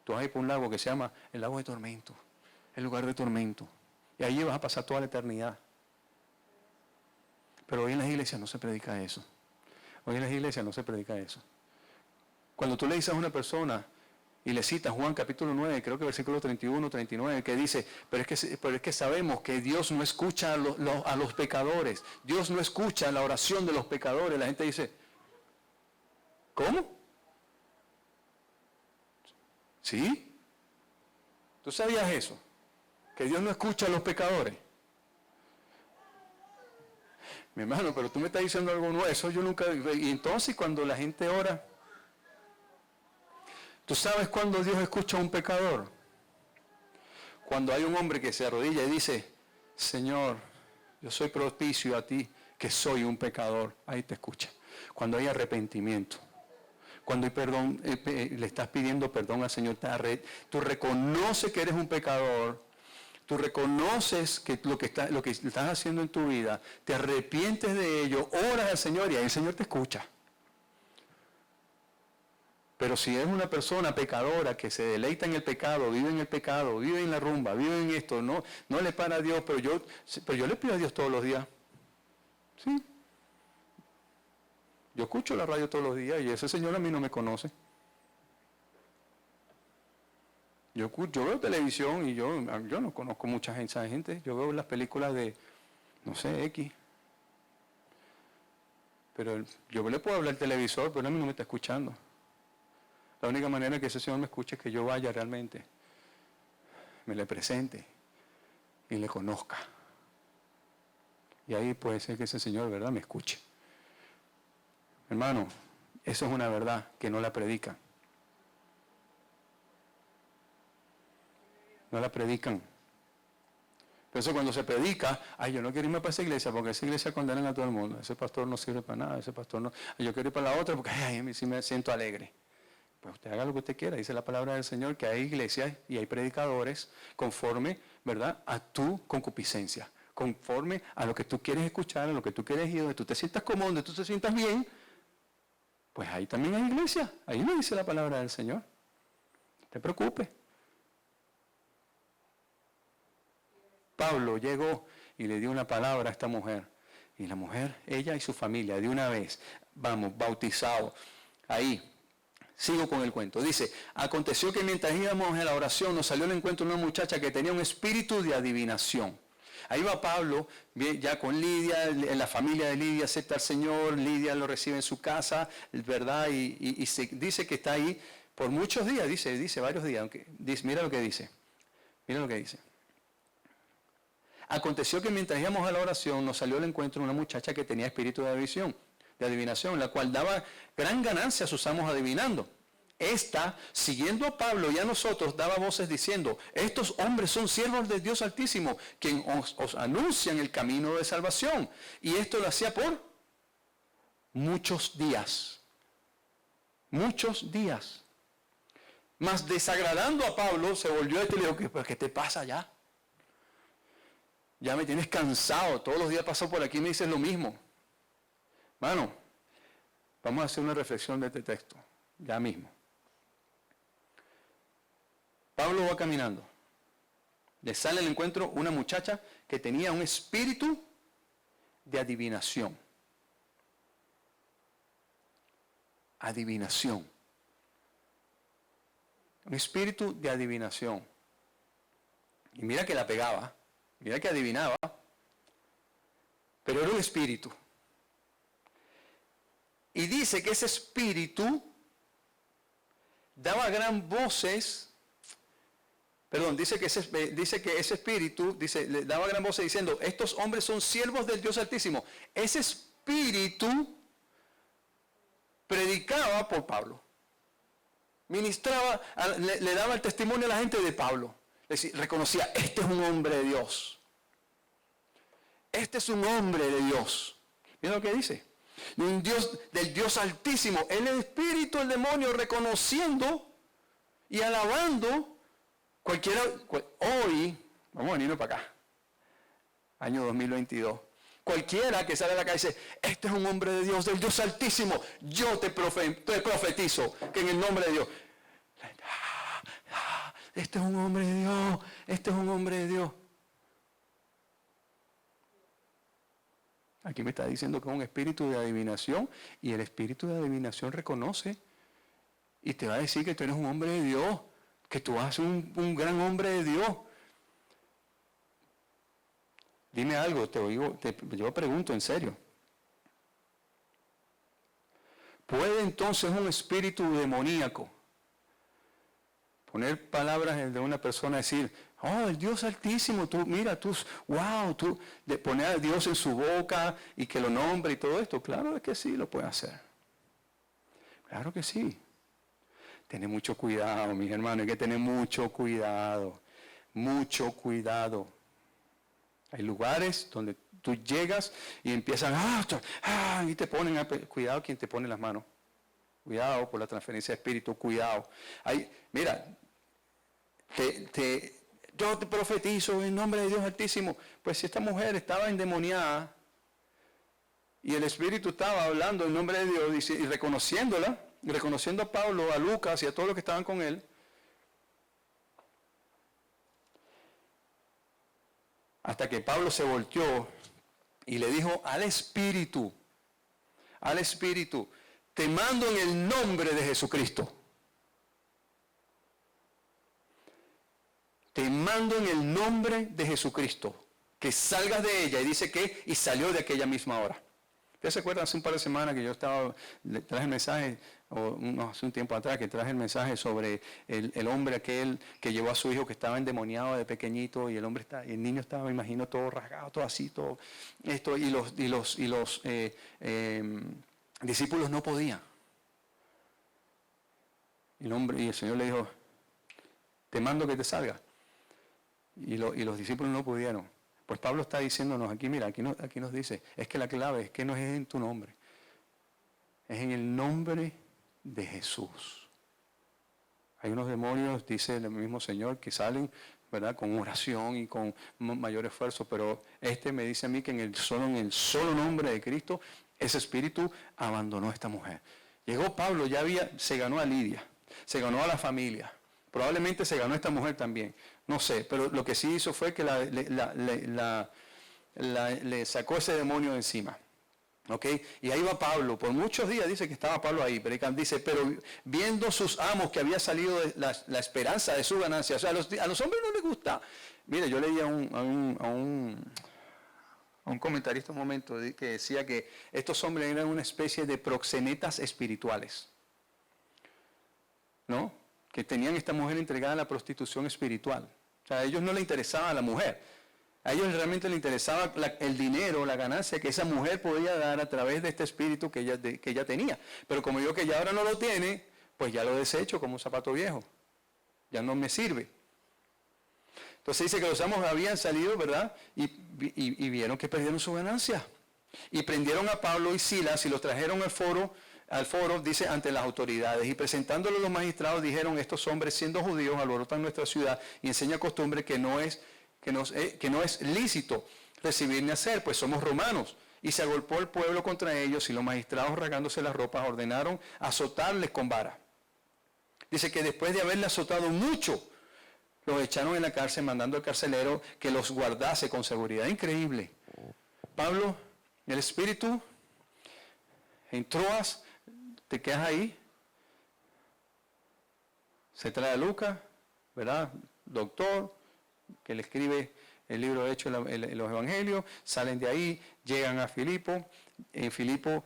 Tú vas a ir por un lago que se llama el lago de tormento. El lugar de tormento. Y ahí vas a pasar toda la eternidad. Pero hoy en las iglesias no se predica eso. Cuando tú le dices a una persona y le citas Juan capítulo 9, creo que versículo 31, 39, que dice, pero es que sabemos que Dios no escucha a los pecadores. Dios no escucha la oración de los pecadores. La gente dice, ¿cómo? ¿Sí? ¿Tú sabías eso? Que Dios no escucha a los pecadores. Mi hermano, pero tú me estás diciendo algo nuevo, eso yo nunca... Y entonces cuando la gente ora, ¿tú sabes cuándo Dios escucha a un pecador? Cuando hay un hombre que se arrodilla y dice, Señor, yo soy propicio a ti, que soy un pecador. Ahí te escucha. Cuando hay arrepentimiento, cuando hay perdón, le estás pidiendo perdón al Señor, tú reconoces que eres un pecador. Tú reconoces que lo que estás haciendo en tu vida, te arrepientes de ello, oras al Señor y ahí el Señor te escucha. Pero si es una persona pecadora que se deleita en el pecado, vive en la rumba, vive en esto, no le para a Dios, pero yo le pido a Dios todos los días. Sí. Yo escucho la radio todos los días y ese Señor a mí no me conoce. Yo veo televisión y yo no conozco mucha gente. Yo veo las películas de, no sé, X. Pero yo le puedo hablar al televisor, pero a mí no me está escuchando. La única manera que ese Señor me escuche es que yo vaya realmente, me le presente y le conozca. Y ahí puede ser que ese Señor, ¿verdad?, me escuche. Hermano, eso es una verdad que no la predican. No la predican. Por eso cuando se predica, yo no quiero irme para esa iglesia porque esa iglesia condena a todo el mundo. Ese pastor no sirve para nada, ese pastor no. Yo quiero ir para la otra porque a mí sí me siento alegre. Pues usted haga lo que usted quiera. Dice la palabra del Señor que hay iglesias y hay predicadores conforme, ¿verdad?, a tu concupiscencia. Conforme a lo que tú quieres escuchar, a lo que tú quieres ir, donde tú te sientas cómodo, donde tú te sientas bien. Pues ahí también hay iglesia. Ahí no dice la palabra del Señor. No te preocupes. Pablo llegó y le dio una palabra a esta mujer. Y la mujer, ella y su familia, de una vez, bautizados. Ahí, sigo con el cuento. Dice, aconteció que mientras íbamos a la oración, nos salió al encuentro una muchacha que tenía un espíritu de adivinación. Ahí va Pablo, ya con Lidia, la familia de Lidia acepta al Señor, Lidia lo recibe en su casa, ¿verdad? Y se dice que está ahí por muchos días, dice varios días. Aunque, mira lo que dice. Aconteció que mientras íbamos a la oración, nos salió al encuentro una muchacha que tenía espíritu de adivinación, la cual daba gran ganancia a sus amos adivinando. Esta, siguiendo a Pablo y a nosotros, daba voces diciendo: estos hombres son siervos de Dios Altísimo, quien os anuncian el camino de salvación. Y esto lo hacía por muchos días. Muchos días. Mas desagradando a Pablo, se volvió y le dijo: ¿qué te pasa ya? Ya me tienes cansado. Todos los días paso por aquí y me dices lo mismo. Mano, vamos a hacer una reflexión de este texto. Ya mismo. Pablo va caminando. Le sale al encuentro una muchacha que tenía un espíritu de adivinación. Adivinación. Un espíritu de adivinación. Y mira que la pegaba. Mira que adivinaba. Pero era un espíritu. Y dice que ese espíritu daba gran voces. Perdón, dice que ese espíritu le daba gran voz diciendo: estos hombres son siervos del Dios Altísimo. Ese espíritu predicaba por Pablo. Ministraba, le daba el testimonio a la gente de Pablo. Reconocía: este es un hombre de Dios. Este es un hombre de Dios. Mira lo que dice. Un Dios, del Dios Altísimo. El espíritu, el demonio, reconociendo y alabando. Hoy, vamos a venirnos para acá, año 2022, cualquiera que sale a la calle y dice: este es un hombre de Dios, del Dios Altísimo, yo te profetizo que en el nombre de Dios, este es un hombre de Dios, este es un hombre de Dios. Aquí me está diciendo que es un espíritu de adivinación, y el espíritu de adivinación reconoce y te va a decir que tú eres un hombre de Dios, que tú vas a ser un gran hombre de Dios. Dime algo, yo pregunto en serio. ¿Puede entonces un espíritu demoníaco poner palabras de una persona, decir: oh, el Dios Altísimo, de poner a Dios en su boca y que lo nombre y todo esto? Claro que sí, lo puede hacer. Claro que sí. Tener mucho cuidado, mis hermanos, hay que tener mucho cuidado, mucho cuidado. Hay lugares donde tú llegas y empiezan, y te ponen, cuidado quien te pone las manos. Cuidado por la transferencia de espíritu, cuidado. Mira, yo te profetizo en nombre de Dios Altísimo. Pues si esta mujer estaba endemoniada y el espíritu estaba hablando en nombre de Dios y reconociéndola, reconociendo a Pablo, a Lucas y a todos los que estaban con él, hasta que Pablo se volteó y le dijo al espíritu, te mando en el nombre de Jesucristo. Te mando en el nombre de Jesucristo, que salgas de ella. Y dice que, y salió de aquella misma hora. ¿Ustedes se acuerdan hace un par de semanas que yo traje el mensaje, hace un tiempo atrás, que traje el mensaje sobre el hombre aquel que llevó a su hijo que estaba endemoniado de pequeñito, y el niño estaba, me imagino, todo rasgado, todo así, todo esto, y los discípulos no podían. Y el Señor le dijo: te mando que te salga. Y los discípulos no pudieron. Pues Pablo está diciéndonos aquí, mira, aquí nos dice, es que la clave es que no es en tu nombre, es en el nombre de Jesús. Hay unos demonios, dice el mismo Señor, que salen, ¿verdad?, con oración y con mayor esfuerzo, pero me dice a mí que en el solo nombre de Cristo, ese espíritu abandonó a esta mujer. Llegó Pablo, se ganó a Lidia, se ganó a la familia, probablemente se ganó a esta mujer también. No sé, pero lo que sí hizo fue que le sacó ese demonio de encima. ¿Ok? Y ahí va Pablo. Por muchos días dice que estaba Pablo ahí. Dice, pero viendo sus amos que había salido de la esperanza de su ganancia. O sea, a los hombres no les gusta. Mire, yo leía a un comentarista un momento que decía que estos hombres eran una especie de proxenetas espirituales. ¿No? Que tenían esta mujer entregada a la prostitución espiritual. O sea, a ellos no les interesaba a la mujer. A ellos realmente les interesaba el dinero, la ganancia que esa mujer podía dar a través de este espíritu que ella tenía. Pero como yo que ya ahora no lo tiene, pues ya lo desecho como un zapato viejo. Ya no me sirve. Entonces dice que los amos habían salido, ¿verdad? Y vieron que perdieron su ganancia. Y prendieron a Pablo y Silas y los trajeron al foro, dice, ante las autoridades. Y presentándolo a los magistrados dijeron, estos hombres siendo judíos alborotan nuestra ciudad y enseñan costumbre que no es lícito recibir ni hacer, pues somos romanos. Y se agolpó el pueblo contra ellos y los magistrados, rasgándose las ropas, ordenaron azotarles con vara. Dice que después de haberle azotado mucho, los echaron en la cárcel, mandando al carcelero que los guardase con seguridad. Increíble. Pablo, el Espíritu, en Troas, te quedas ahí. Se trae a Lucas, ¿verdad? Doctor, que le escribe el libro de Hechos, los Evangelios, salen de ahí, llegan a Filipo. En Filipo,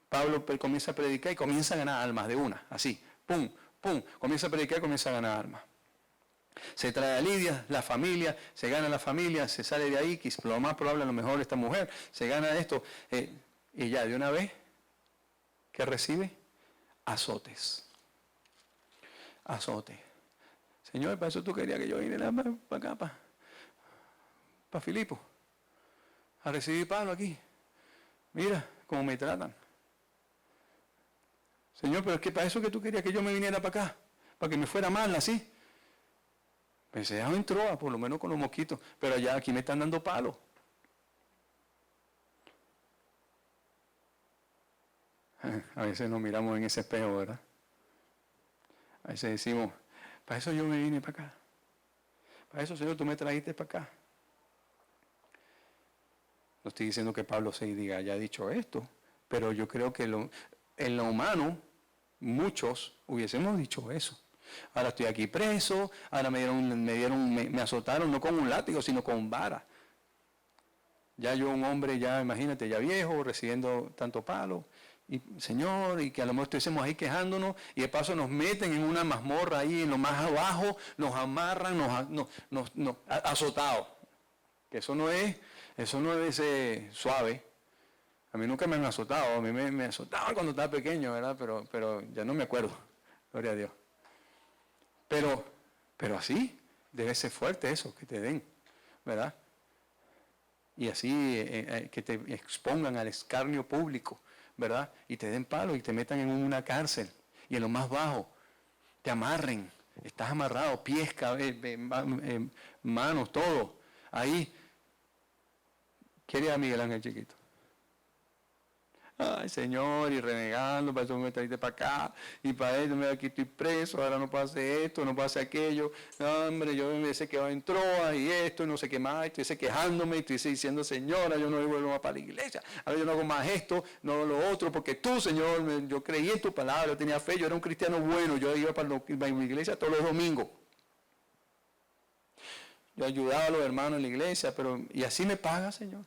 Pablo comienza a predicar y comienza a ganar almas de una, así, pum, pum, comienza a predicar y comienza a ganar almas. Se trae a Lidia, la familia, se gana la familia, se sale de ahí, que lo más probable a lo mejor esta mujer, se gana esto, y ya de una vez, ¿qué recibe? Azotes. Azotes. Señor, para eso tú querías que yo viniera para acá, para Filipo, a recibir Pablo aquí. Mira cómo me tratan. Señor, pero es que para eso que tú querías que yo me viniera para acá, para que me fuera mal así. Pensé, ya entró, por lo menos con los mosquitos, pero allá aquí me están dando palo. A veces nos miramos en ese espejo, ¿verdad? A veces decimos, para eso yo me vine para acá. Para eso, Señor, tú me trajiste para acá. No estoy diciendo que Pablo se haya dicho esto, pero yo creo que en lo humano, muchos hubiésemos dicho eso. Ahora estoy aquí preso, ahora me azotaron no con un látigo, sino con vara. Ya yo, un hombre, ya imagínate, ya viejo, recibiendo tanto palo. Y Señor, y que a lo mejor estuviésemos ahí quejándonos, y de paso nos meten en una mazmorra ahí, en lo más abajo, nos amarran, nos azotados. Que eso no es suave. A mí nunca me han azotado, a mí me azotaban cuando estaba pequeño, ¿verdad? Pero ya no me acuerdo, gloria a Dios. Pero así, debe ser fuerte eso, que te den, ¿verdad? Y así, que te expongan al escarnio público, ¿verdad? Y te den palo y te metan en una cárcel. Y en lo más bajo, te amarren, estás amarrado, pies, manos, todo. Ahí, ¿quiere a Miguel Ángel chiquito? Ay, Señor, y renegando, para eso me trajiste para acá, y para eso me aquí estoy preso, ahora no puedo hacer esto, no puedo hacer aquello. No, hombre, yo me sé que va en Troas y esto, y no sé qué más, estoy quejándome, estoy diciendo, Señora, yo no vuelvo más para la iglesia, ahora yo no hago más esto, no lo otro, porque tú, Señor, yo creí en tu palabra, yo tenía fe, yo era un cristiano bueno, yo iba para mi iglesia todos los domingos. Yo ayudaba a los hermanos en la iglesia, y así me paga, Señor.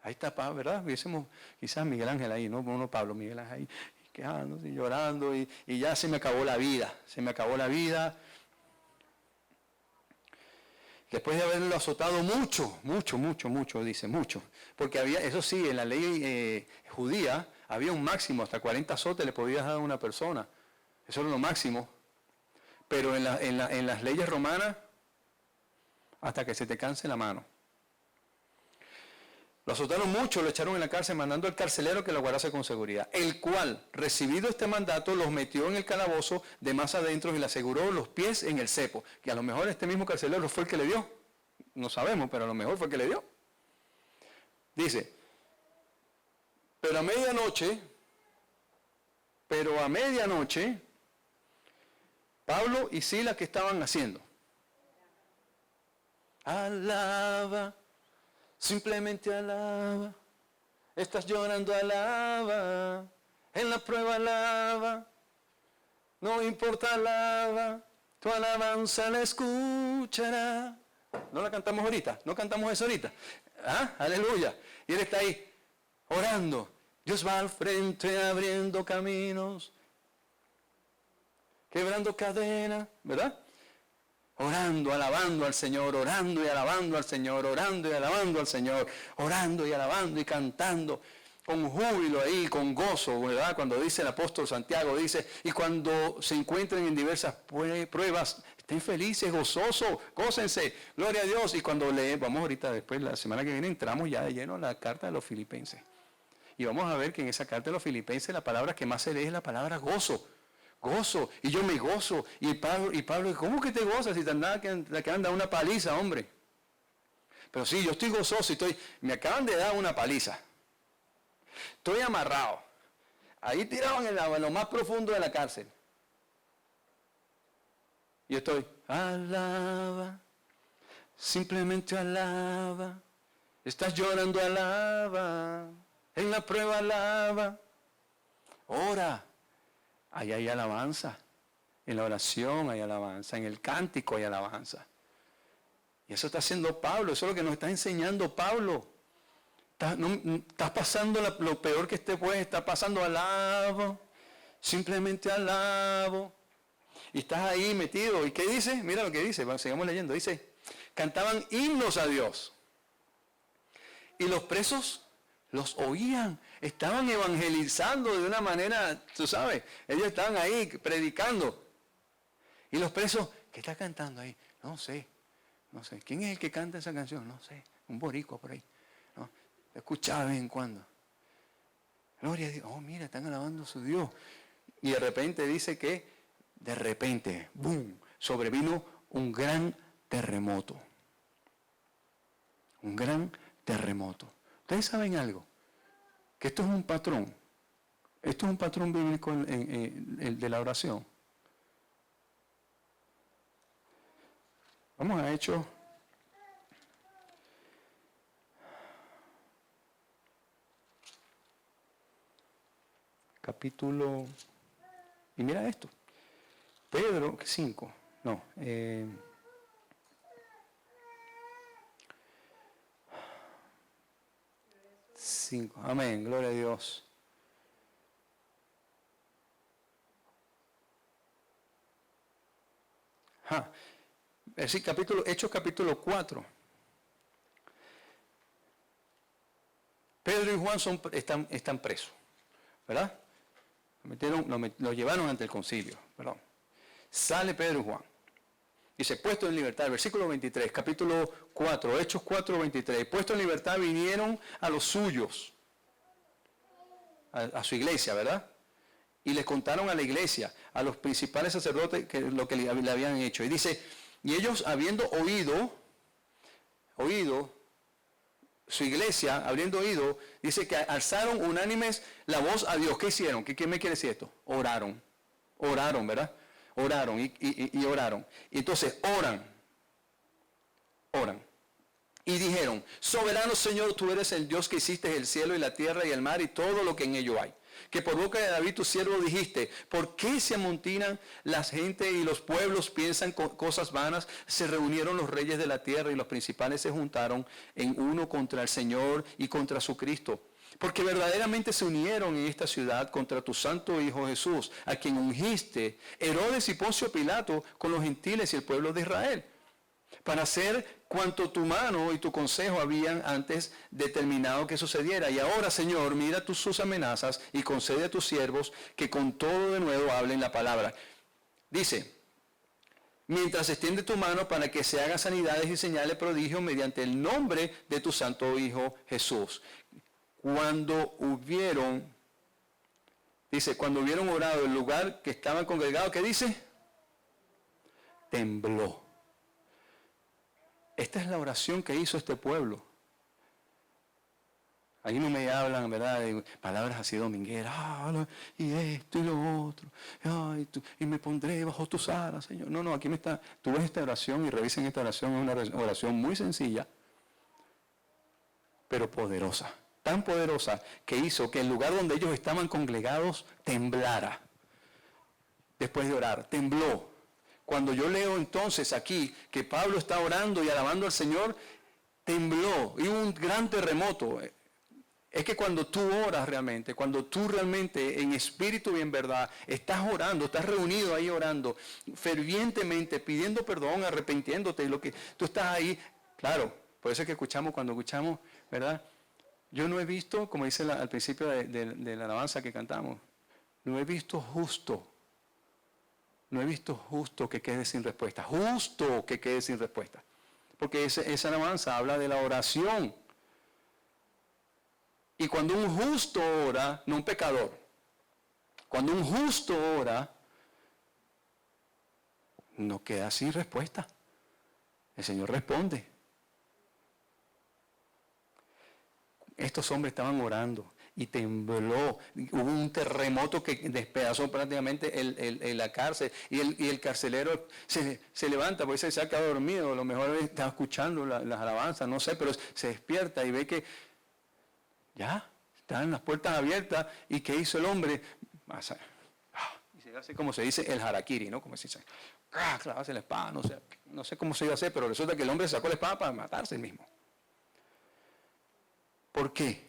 Ahí está Pablo, ¿verdad? Hubiésemos quizás Miguel Ángel ahí, ¿no? Uno Pablo, Miguel Ángel ahí, quejándose, llorando, y ya se me acabó la vida. Se me acabó la vida. Después de haberlo azotado mucho, dice, mucho. Porque había, eso sí, en la ley judía había un máximo, hasta 40 azotes le podías dar a una persona. Eso era lo máximo. Pero en las leyes romanas, hasta que se te canse la mano. Lo azotaron mucho, lo echaron en la cárcel, mandando al carcelero que lo guardase con seguridad. El cual, recibido este mandato, los metió en el calabozo de más adentro y le aseguró los pies en el cepo. Que a lo mejor este mismo carcelero fue el que le dio. No sabemos, pero a lo mejor fue el que le dio. Dice, pero a medianoche, Pablo y Silas, ¿qué estaban haciendo? Alaba. Simplemente alaba. Estás llorando, alaba. En la prueba, alaba. No importa, alaba. Tu alabanza la escuchará. ¿No la cantamos ahorita? ¿No cantamos eso ahorita? ¿Ah? Aleluya. Y Él está ahí, orando. Dios va al frente, abriendo caminos, quebrando cadenas, ¿verdad? Orando, alabando al Señor, orando y alabando al Señor, orando y alabando al Señor, orando y alabando y cantando con júbilo ahí, con gozo, ¿verdad? Cuando dice el apóstol Santiago, dice, y cuando se encuentren en diversas pruebas, estén felices, gozosos, gócense, gloria a Dios. Y cuando leen, vamos ahorita después, la semana que viene, entramos ya de lleno a la carta de los Filipenses. Y vamos a ver que en esa carta de los Filipenses la palabra que más se lee es la palabra gozo. Gozo, y yo me gozo. Y Pablo, ¿cómo que te gozas si te anda una paliza, hombre? Pero sí, yo estoy gozoso y me acaban de dar una paliza. Estoy amarrado. Ahí tirado en lo más profundo de la cárcel. Y estoy, alaba, simplemente alaba. Estás llorando, alaba. En la prueba, alaba. Ora. Ahí hay alabanza. En la oración hay alabanza. En el cántico hay alabanza. Y eso está haciendo Pablo. Eso es lo que nos está enseñando Pablo. Estás pasando lo peor que esté puede estar pasando, alabo, simplemente alabo. Y estás ahí metido. ¿Y qué dice? Mira lo que dice, sigamos leyendo. Dice, cantaban himnos a Dios. Y los presos los oían. Estaban evangelizando de una manera, tú sabes, ellos estaban ahí predicando. Y los presos, ¿qué está cantando ahí? No sé. ¿Quién es el que canta esa canción? No sé. Un boricua por ahí. ¿No? Escuchaba de vez en cuando. Gloria a Dios. Oh, mira, están alabando a su Dios. Y de repente dice que, de repente, ¡boom!, sobrevino un gran terremoto. Un gran terremoto. ¿Ustedes saben algo? Que esto es un patrón. Esto es un patrón bíblico de la oración. Vamos a Hechos. Capítulo, y mira esto, Pedro 5, no, 5, amén, gloria a Dios. Hechos capítulo 4. Pedro y Juan están presos, ¿verdad? Lo llevaron ante el concilio, perdón. Sale Pedro y Juan. Dice, puesto en libertad, versículo 23, capítulo 4, Hechos 4, 23. Puesto en libertad vinieron a los suyos, a su iglesia, ¿verdad? Y les contaron a la iglesia, a los principales sacerdotes, lo que le habían hecho. Y dice, y ellos habiendo oído, su iglesia, habiendo oído, dice que alzaron unánimes la voz a Dios. ¿Qué hicieron? ¿Qué me quiere decir esto? Oraron, ¿verdad? Oraron y oraron. Y entonces oran. Y dijeron, soberano Señor, tú eres el Dios que hiciste el cielo y la tierra y el mar y todo lo que en ello hay. Que por boca de David tu siervo dijiste, ¿por qué se amontinan las gentes y los pueblos piensan cosas vanas? Se reunieron los reyes de la tierra y los principales se juntaron en uno contra el Señor y contra su Cristo. Porque verdaderamente se unieron en esta ciudad contra tu santo Hijo Jesús, a quien ungiste, Herodes y Poncio Pilato, con los gentiles y el pueblo de Israel, para hacer cuanto tu mano y tu consejo habían antes determinado que sucediera. Y ahora, Señor, mira sus amenazas y concede a tus siervos que con todo de nuevo hablen la palabra. Dice, mientras extiende tu mano para que se hagan sanidades y señales prodigios mediante el nombre de tu santo Hijo Jesús. Cuando hubieron orado el lugar que estaban congregados, ¿qué dice? Tembló. Esta es la oración que hizo este pueblo. Ahí no me hablan, ¿verdad?, de palabras así domingueras, y esto y lo otro, y me pondré bajo tus alas, Señor. No, aquí tú ves esta oración y revisen esta oración, es una oración muy sencilla, pero poderosa. tan poderosa que hizo que el lugar donde ellos estaban congregados temblara. Después de orar, tembló. Cuando yo leo entonces aquí que Pablo está orando y alabando al Señor, tembló y hubo un gran terremoto. Es que cuando tú oras realmente, cuando tú realmente en espíritu y en verdad estás orando, estás reunido ahí orando, fervientemente, pidiendo perdón, arrepintiéndote de lo que tú estás ahí, claro, por eso es que cuando escuchamos, ¿verdad? Yo no he visto, como dice al principio de la alabanza que cantamos, no he visto justo que quede sin respuesta, justo que quede sin respuesta, porque esa alabanza habla de la oración. Y cuando un justo ora, no un pecador, cuando un justo ora, no queda sin respuesta. El Señor responde. Estos hombres estaban orando y tembló. Hubo un terremoto que despedazó prácticamente la cárcel. Y el carcelero se levanta, porque se ha quedado dormido. A lo mejor estaba escuchando las alabanzas, no sé, pero se despierta y ve que ya, están las puertas abiertas. ¿Y qué hizo el hombre? Y se hace como se dice el harakiri, ¿no? Como se dice, clavarse la espada, no sé cómo se iba a hacer, pero resulta que el hombre sacó la espada para matarse él mismo. ¿Por qué?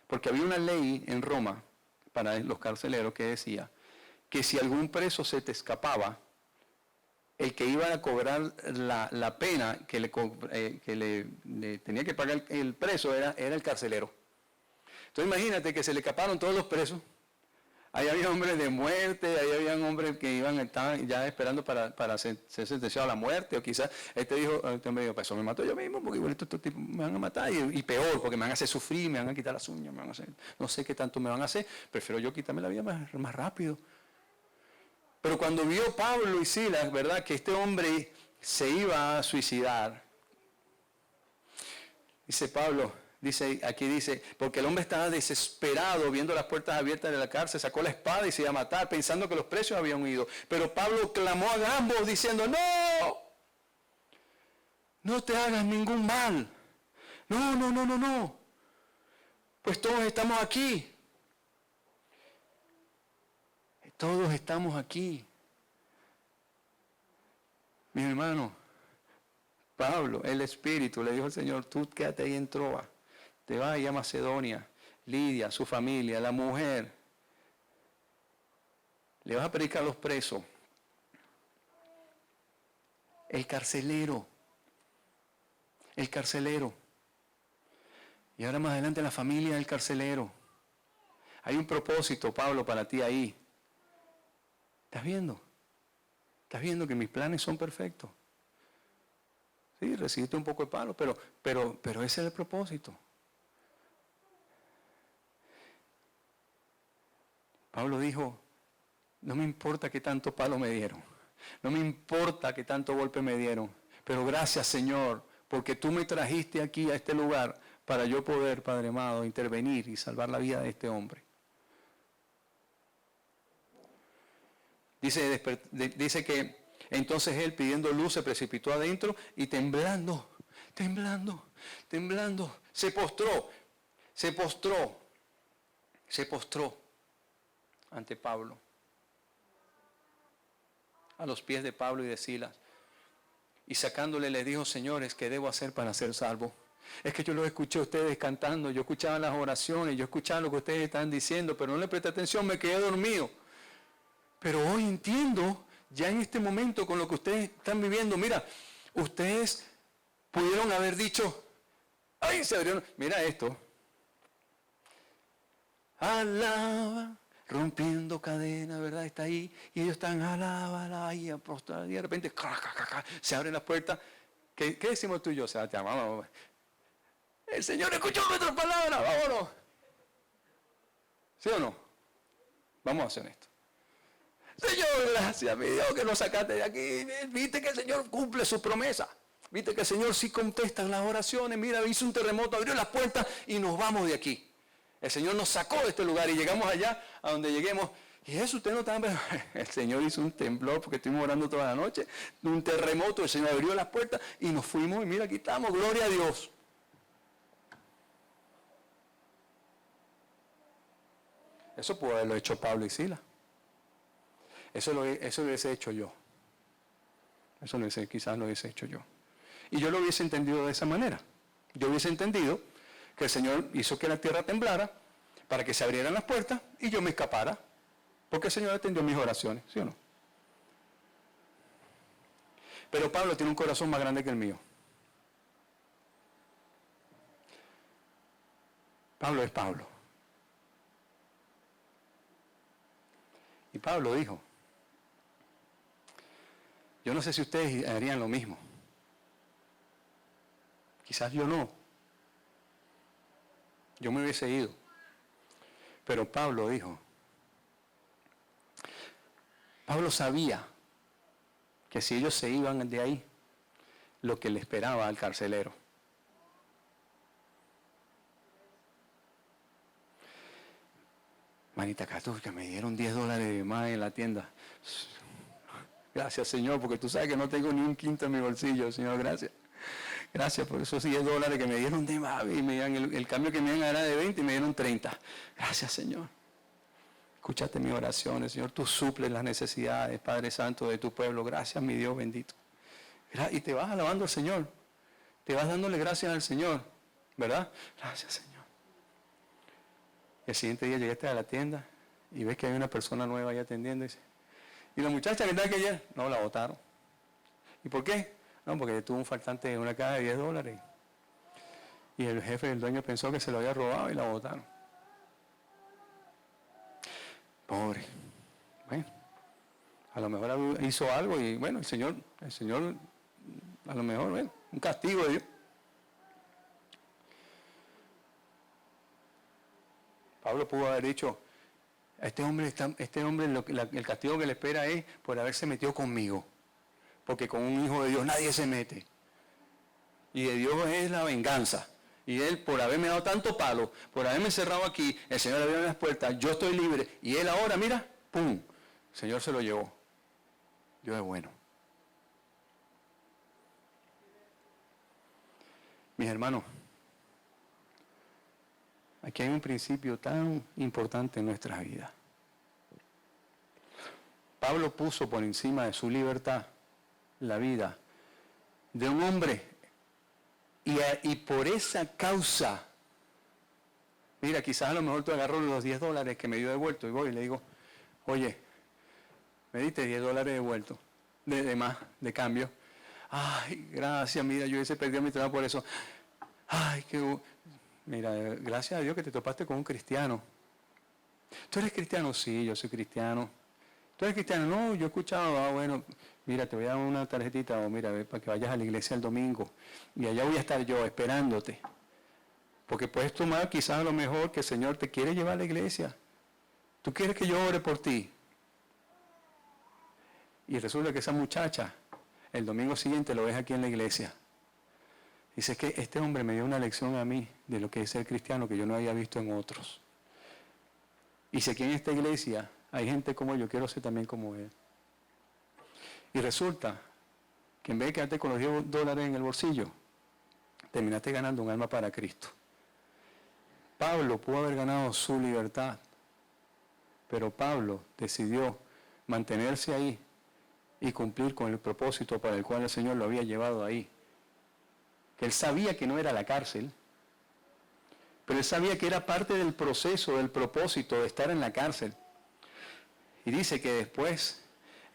Porque había una ley en Roma para los carceleros que decía que si algún preso se te escapaba, el que iba a cobrar la pena que le tenía que pagar el preso era el carcelero. Entonces imagínate que se le escaparon todos los presos. Ahí había hombres de muerte, ahí habían hombres que estaban ya esperando para ser sentenciados a la muerte, o quizás este hombre dijo, pues eso me mato yo mismo, porque igual estos tipos me van a matar, y peor, porque me van a hacer sufrir, me van a quitar las uñas, me van a hacer, no sé qué tanto me van a hacer, prefiero yo quitarme la vida más rápido. Pero cuando vio Pablo y Silas, ¿verdad?, que este hombre se iba a suicidar, dice Pablo, aquí dice, porque el hombre estaba desesperado viendo las puertas abiertas de la cárcel, sacó la espada y se iba a matar, pensando que los presos habían huido. Pero Pablo clamó a gran voz diciendo, no te hagas ningún mal. No. Pues todos estamos aquí. Todos estamos aquí. Mi hermano, Pablo, el Espíritu, le dijo al Señor, tú quédate ahí en Troa. Te vas a Macedonia, Lidia, su familia, la mujer. Le vas a predicar a los presos. El carcelero. Y ahora más adelante la familia del carcelero. Hay un propósito, Pablo, para ti ahí. ¿Estás viendo? ¿Estás viendo que mis planes son perfectos? Sí, recibiste un poco de palo, pero ese es el propósito. Pablo dijo, no me importa qué tanto palo me dieron, no me importa qué tanto golpe me dieron, pero gracias, Señor, porque tú me trajiste aquí a este lugar para yo poder, Padre amado, intervenir y salvar la vida de este hombre. Dice que entonces él, pidiendo luz, se precipitó adentro y temblando, se postró ante Pablo, a los pies de Pablo y de Silas, y sacándole le dijo, señores, ¿qué debo hacer para ser salvo? Es que yo los escuché a ustedes cantando, yo escuchaba las oraciones, yo escuchaba lo que ustedes estaban diciendo, pero no le presté atención, me quedé dormido. Pero hoy entiendo, ya en este momento con lo que ustedes están viviendo, mira, ustedes pudieron haber dicho, ay, se abrieron, mira esto, alaba, rompiendo cadenas, ¿verdad? Está ahí, y ellos están, alaba, y apostrar, y de repente, se abren las puertas. ¿Qué decimos tú y yo? O sea, te amamos. El Señor escuchó nuestras palabras, vámonos. ¿Sí o no? Vamos a hacer esto. Señor, gracias, mi Dios, que nos sacaste de aquí. Viste que el Señor cumple su promesa. Viste que el Señor sí contesta las oraciones. Mira, hizo un terremoto, abrió las puertas y nos vamos de aquí. El Señor nos sacó de este lugar y llegamos allá, a donde lleguemos. Y eso usted no está... El Señor hizo un temblor porque estuvimos orando toda la noche. Un terremoto, el Señor abrió las puertas y nos fuimos. Y mira, aquí estamos, gloria a Dios. Eso pudo haberlo hecho Pablo y Silas. Eso lo hubiese hecho yo. Quizás lo hubiese hecho yo. Y yo lo hubiese entendido de esa manera. Yo hubiese entendido que el Señor hizo que la tierra temblara para que se abrieran las puertas y yo me escapara. Porque el Señor atendió mis oraciones, ¿sí o no? Pero Pablo tiene un corazón más grande que el mío. Pablo es Pablo. Y Pablo dijo, yo no sé si ustedes harían lo mismo. Quizás yo no. Yo me hubiese ido. Pero Pablo dijo, Pablo sabía que si ellos se iban de ahí, lo que le esperaba al carcelero. Manita Catusca, me dieron $10 de más en la tienda. Gracias, Señor, porque tú sabes que no tengo ni un quinto en mi bolsillo, Señor, gracias. Gracias por esos $10 que me dieron de más. Y me dieron el cambio que me dieron era de 20 y me dieron 30. Gracias, Señor. Escúchate mis oraciones, Señor. Tú suples las necesidades, Padre Santo, de tu pueblo. Gracias, mi Dios bendito. Y te vas alabando al Señor. Te vas dándole gracias al Señor. ¿Verdad? Gracias, Señor. El siguiente día llegaste a la tienda y ves que hay una persona nueva ahí atendiendo. Y la muchacha que estaba ayer, no, la botaron. ¿Y por qué? No, porque tuvo un faltante en una caja de $10. Y el jefe del dueño pensó que se lo había robado y la botaron. Pobre. Bueno, a lo mejor hizo algo y bueno, el Señor, a lo mejor, bueno, un castigo de Dios. Pablo pudo haber dicho, este hombre el castigo que le espera es por haberse metido conmigo. Porque con un hijo de Dios nadie se mete. Y de Dios es la venganza. Y él, por haberme dado tanto palo, por haberme encerrado aquí, el Señor abrió las puertas, yo estoy libre. Y él ahora, mira, ¡pum! El Señor se lo llevó. Dios es bueno. Mis hermanos, aquí hay un principio tan importante en nuestras vidas. Pablo puso por encima de su libertad la vida de un hombre y por esa causa, mira, quizás a lo mejor tú agarro los $10 que me dio devuelto y voy y le digo, oye, me diste $10 devuelto, de más, de cambio. Ay, gracias, mira, yo hubiese perdido mi trabajo por eso. Ay, mira, gracias a Dios que te topaste con un cristiano. ¿Tú eres cristiano? Sí, yo soy cristiano. ¿Tú eres cristiano? No, yo he escuchado, bueno, mira, te voy a dar una tarjetita o mira, para que vayas a la iglesia el domingo. Y allá voy a estar yo esperándote. Porque puedes tomar quizás a lo mejor que el Señor te quiere llevar a la iglesia. ¿Tú quieres que yo ore por ti? Y resulta que esa muchacha, el domingo siguiente lo ves aquí en la iglesia. Dice que este hombre me dio una lección a mí de lo que es ser cristiano que yo no había visto en otros. Y si aquí en esta iglesia hay gente como yo, quiero ser también como él. Y resulta que en vez de quedarte con los $10 en el bolsillo, terminaste ganando un alma para Cristo. Pablo pudo haber ganado su libertad, pero Pablo decidió mantenerse ahí y cumplir con el propósito para el cual el Señor lo había llevado ahí. Que él sabía que no era la cárcel, pero él sabía que era parte del proceso, del propósito de estar en la cárcel. Y dice que después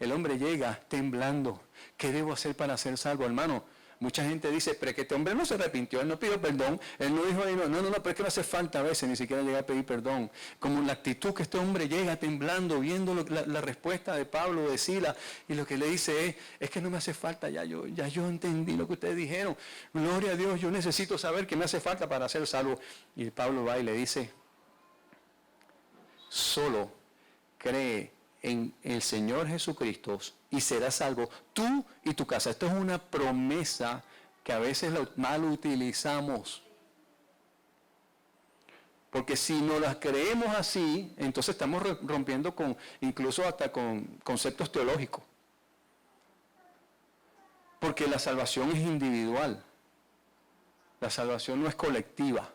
el hombre llega temblando. ¿Qué debo hacer para ser salvo, hermano? Mucha gente dice, pero que este hombre no se arrepintió, él no pidió perdón, él no dijo, no, pero es que no hace falta a veces ni siquiera llegar a pedir perdón. Como la actitud que este hombre llega temblando, viendo la respuesta de Pablo, de Silas, y lo que le dice es que no me hace falta, ya yo entendí lo que ustedes dijeron. Gloria a Dios, yo necesito saber qué me hace falta para ser salvo. Y Pablo va y le dice, solo cree en el Señor Jesucristo y serás salvo tú y tu casa. Esto es una promesa que a veces mal utilizamos. Porque si no las creemos así, entonces estamos rompiendo incluso hasta con conceptos teológicos. Porque la salvación es individual. La salvación no es colectiva.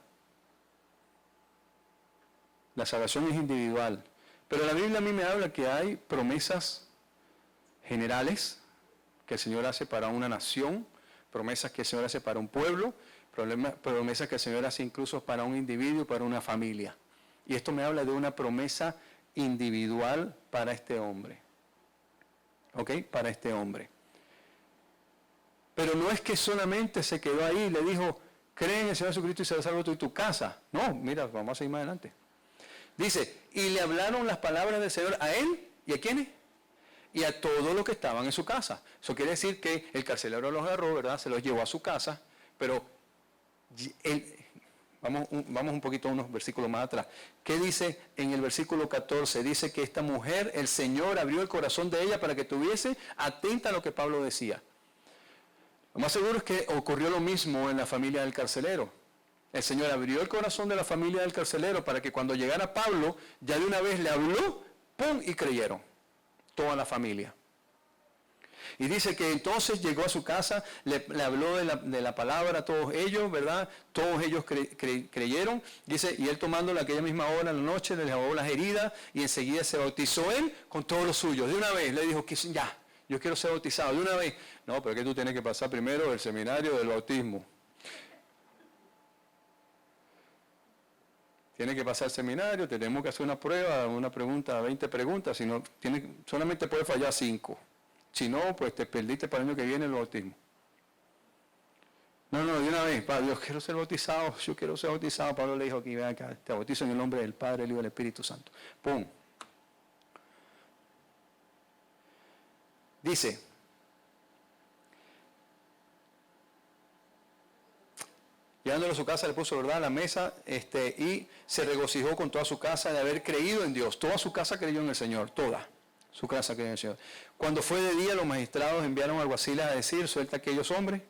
La salvación es individual. Pero la Biblia a mí me habla que hay promesas generales que el Señor hace para una nación, promesas que el Señor hace para un pueblo, promesas que el Señor hace incluso para un individuo, para una familia. Y esto me habla de una promesa individual para este hombre. ¿Ok? Para este hombre. Pero no es que solamente se quedó ahí y le dijo, cree en el Señor Jesucristo y será salvo tú y tu casa. No, mira, vamos a seguir más adelante. Dice, y le hablaron las palabras del Señor a él y a quiénes. Y a todos los que estaban en su casa. Eso quiere decir que el carcelero los agarró, ¿verdad? Se los llevó a su casa, pero vamos un poquito a unos versículos más atrás. ¿Qué dice en el versículo 14? Dice que esta mujer, el Señor abrió el corazón de ella para que estuviese atenta a lo que Pablo decía. Lo más seguro es que ocurrió lo mismo en la familia del carcelero. El Señor abrió el corazón de la familia del carcelero para que cuando llegara Pablo, ya de una vez le habló, ¡pum! Y creyeron. Toda la familia. Y dice que entonces llegó a su casa, le habló de la palabra a todos ellos, ¿verdad? Todos ellos creyeron. Dice, y él tomándolo aquella misma hora en la noche, le lavó las heridas y enseguida se bautizó él con todos los suyos. De una vez le dijo que ya, yo quiero ser bautizado. De una vez. No, pero es que tú tienes que pasar primero el seminario del bautismo. Tienes que pasar el seminario, tenemos que hacer una prueba, una pregunta, 20 preguntas, si no, solamente puedes fallar 5. Si no, pues te perdiste para el año que viene el bautismo. No, de una vez, Pablo, yo quiero ser bautizado, yo quiero ser bautizado. Pablo le dijo aquí, ven acá, te bautizo en el nombre del Padre, el Hijo y del Espíritu Santo. ¡Pum! Dice, llegándolo a su casa, le puso, ¿verdad?, la mesa, y se regocijó con toda su casa de haber creído en Dios. Toda su casa creyó en el Señor, toda su casa creyó en el Señor. Cuando fue de día, los magistrados enviaron alguaciles a decir, suelta a aquellos hombres,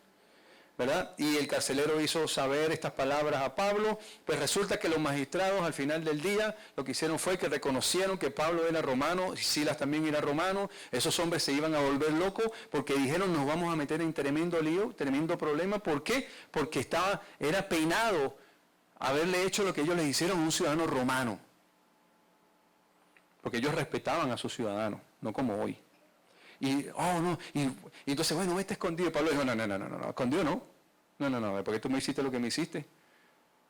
¿verdad? Y el carcelero hizo saber estas palabras a Pablo. Pues resulta que los magistrados al final del día lo que hicieron fue que reconocieron que Pablo era romano, y Silas también era romano. Esos hombres se iban a volver locos porque dijeron, nos vamos a meter en tremendo lío, tremendo problema. ¿Por qué? Porque era peinado haberle hecho lo que ellos les hicieron a un ciudadano romano. Porque ellos respetaban a sus ciudadanos, no como hoy. Y entonces, bueno, vete escondido. Pablo dijo, no, escondido no. No, porque tú me hiciste lo que me hiciste.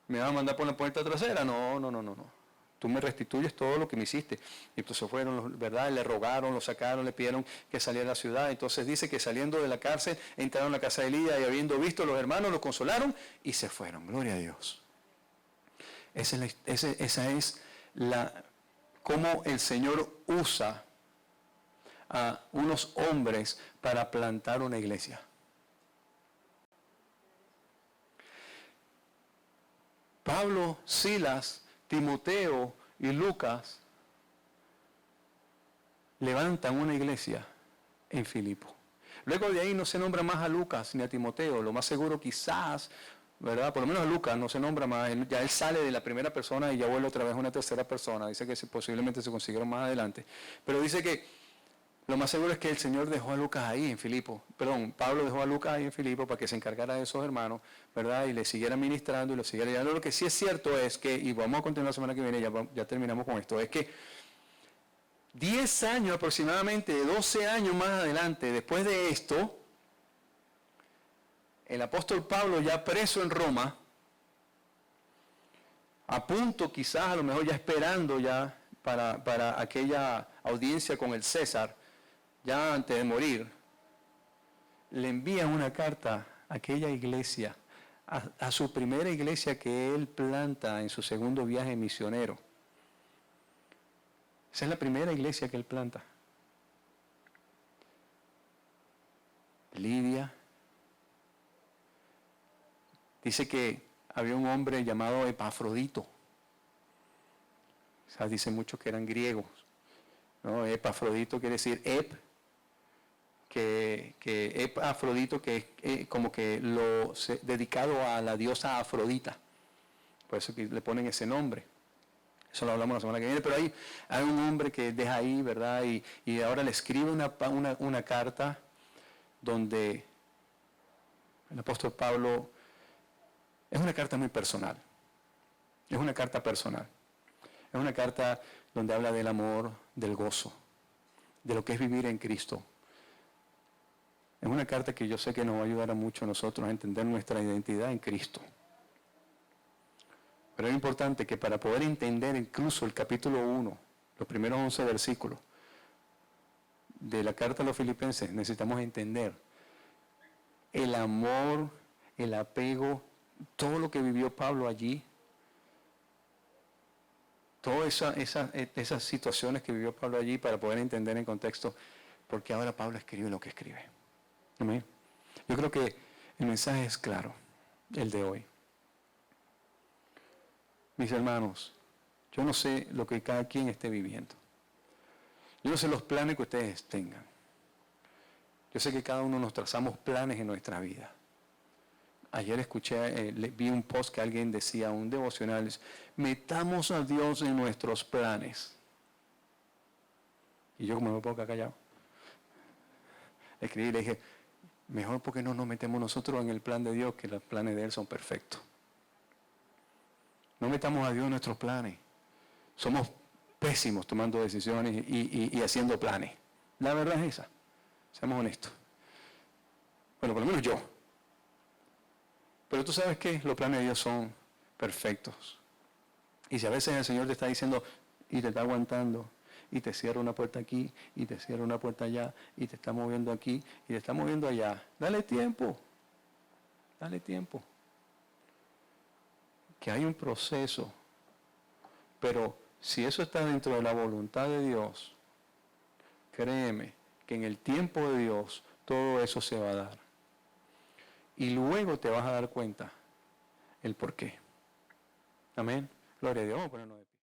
¿Me vas a mandar por la puerta trasera? No. Tú me restituyes todo lo que me hiciste. Y entonces fueron, ¿verdad? Le rogaron, lo sacaron, le pidieron que saliera de la ciudad. Entonces dice que saliendo de la cárcel, entraron a la casa de Elías y habiendo visto los hermanos, lo consolaron y se fueron. Gloria a Dios. Esa es cómo el Señor usa a unos hombres para plantar una iglesia. Pablo, Silas, Timoteo y Lucas levantan una iglesia en Filipo. Luego de ahí no se nombra más a Lucas ni a Timoteo. Lo más seguro quizás, ¿verdad? Por lo menos a Lucas no se nombra más. Ya él sale de la primera persona y ya vuelve otra vez a una tercera persona. Dice que posiblemente se consiguieron más adelante. Pero dice que lo más seguro es que el Señor dejó a Lucas ahí en Filipo. Pablo dejó a Lucas ahí en Filipo para que se encargara de esos hermanos, ¿verdad? Y le siguiera ministrando y lo siguiera llevando. Lo que sí es cierto es que, y vamos a continuar la semana que viene, ya terminamos con esto, es que 10 años aproximadamente, 12 años más adelante, después de esto, el apóstol Pablo ya preso en Roma, a punto quizás a lo mejor ya esperando ya para aquella audiencia con el César, ya antes de morir, le envía una carta a aquella iglesia, a su primera iglesia que él planta en su segundo viaje misionero. Esa es la primera iglesia que él planta. Lidia. Dice que había un hombre llamado Epafrodito. O sea, dicen muchos que eran griegos, ¿no? Epafrodito quiere decir que Afrodito, que es como que dedicado a la diosa Afrodita. Por eso que le ponen ese nombre. Eso lo hablamos la semana que viene. Pero hay un hombre que deja ahí, ¿verdad? Y ahora le escribe una carta donde el apóstol Pablo, es una carta muy personal. Es una carta personal. Es una carta donde habla del amor, del gozo, de lo que es vivir en Cristo. Es una carta que yo sé que nos va a ayudar a mucho a nosotros a entender nuestra identidad en Cristo. Pero es importante que para poder entender incluso el capítulo 1, los primeros 11 versículos de la carta a los filipenses, necesitamos entender el amor, el apego, todo lo que vivió Pablo allí, todas esas situaciones que vivió Pablo allí para poder entender en contexto por qué ahora Pablo escribe lo que escribe. Amén. Yo creo que el mensaje es claro, el de hoy. Mis hermanos, yo no sé lo que cada quien esté viviendo. Yo no sé los planes que ustedes tengan. Yo sé que cada uno nos trazamos planes en nuestra vida. Ayer escuché, vi un post que alguien decía, un devocional, metamos a Dios en nuestros planes. Y yo como me puedo quedar callado. Escribí y le dije, mejor porque no nos metemos nosotros en el plan de Dios, que los planes de Él son perfectos. No metamos a Dios en nuestros planes. Somos pésimos tomando decisiones y haciendo planes. La verdad es esa. Seamos honestos. Bueno, por lo menos yo. Pero tú sabes que los planes de Dios son perfectos. Y si a veces el Señor te está diciendo y te está aguantando, y te cierra una puerta aquí, y te cierra una puerta allá, y te está moviendo aquí, y te está moviendo allá, dale tiempo. Dale tiempo. Que hay un proceso. Pero si eso está dentro de la voluntad de Dios, créeme que en el tiempo de Dios todo eso se va a dar. Y luego te vas a dar cuenta el por qué. Amén. Gloria a Dios. Vamos a ponernos de pie.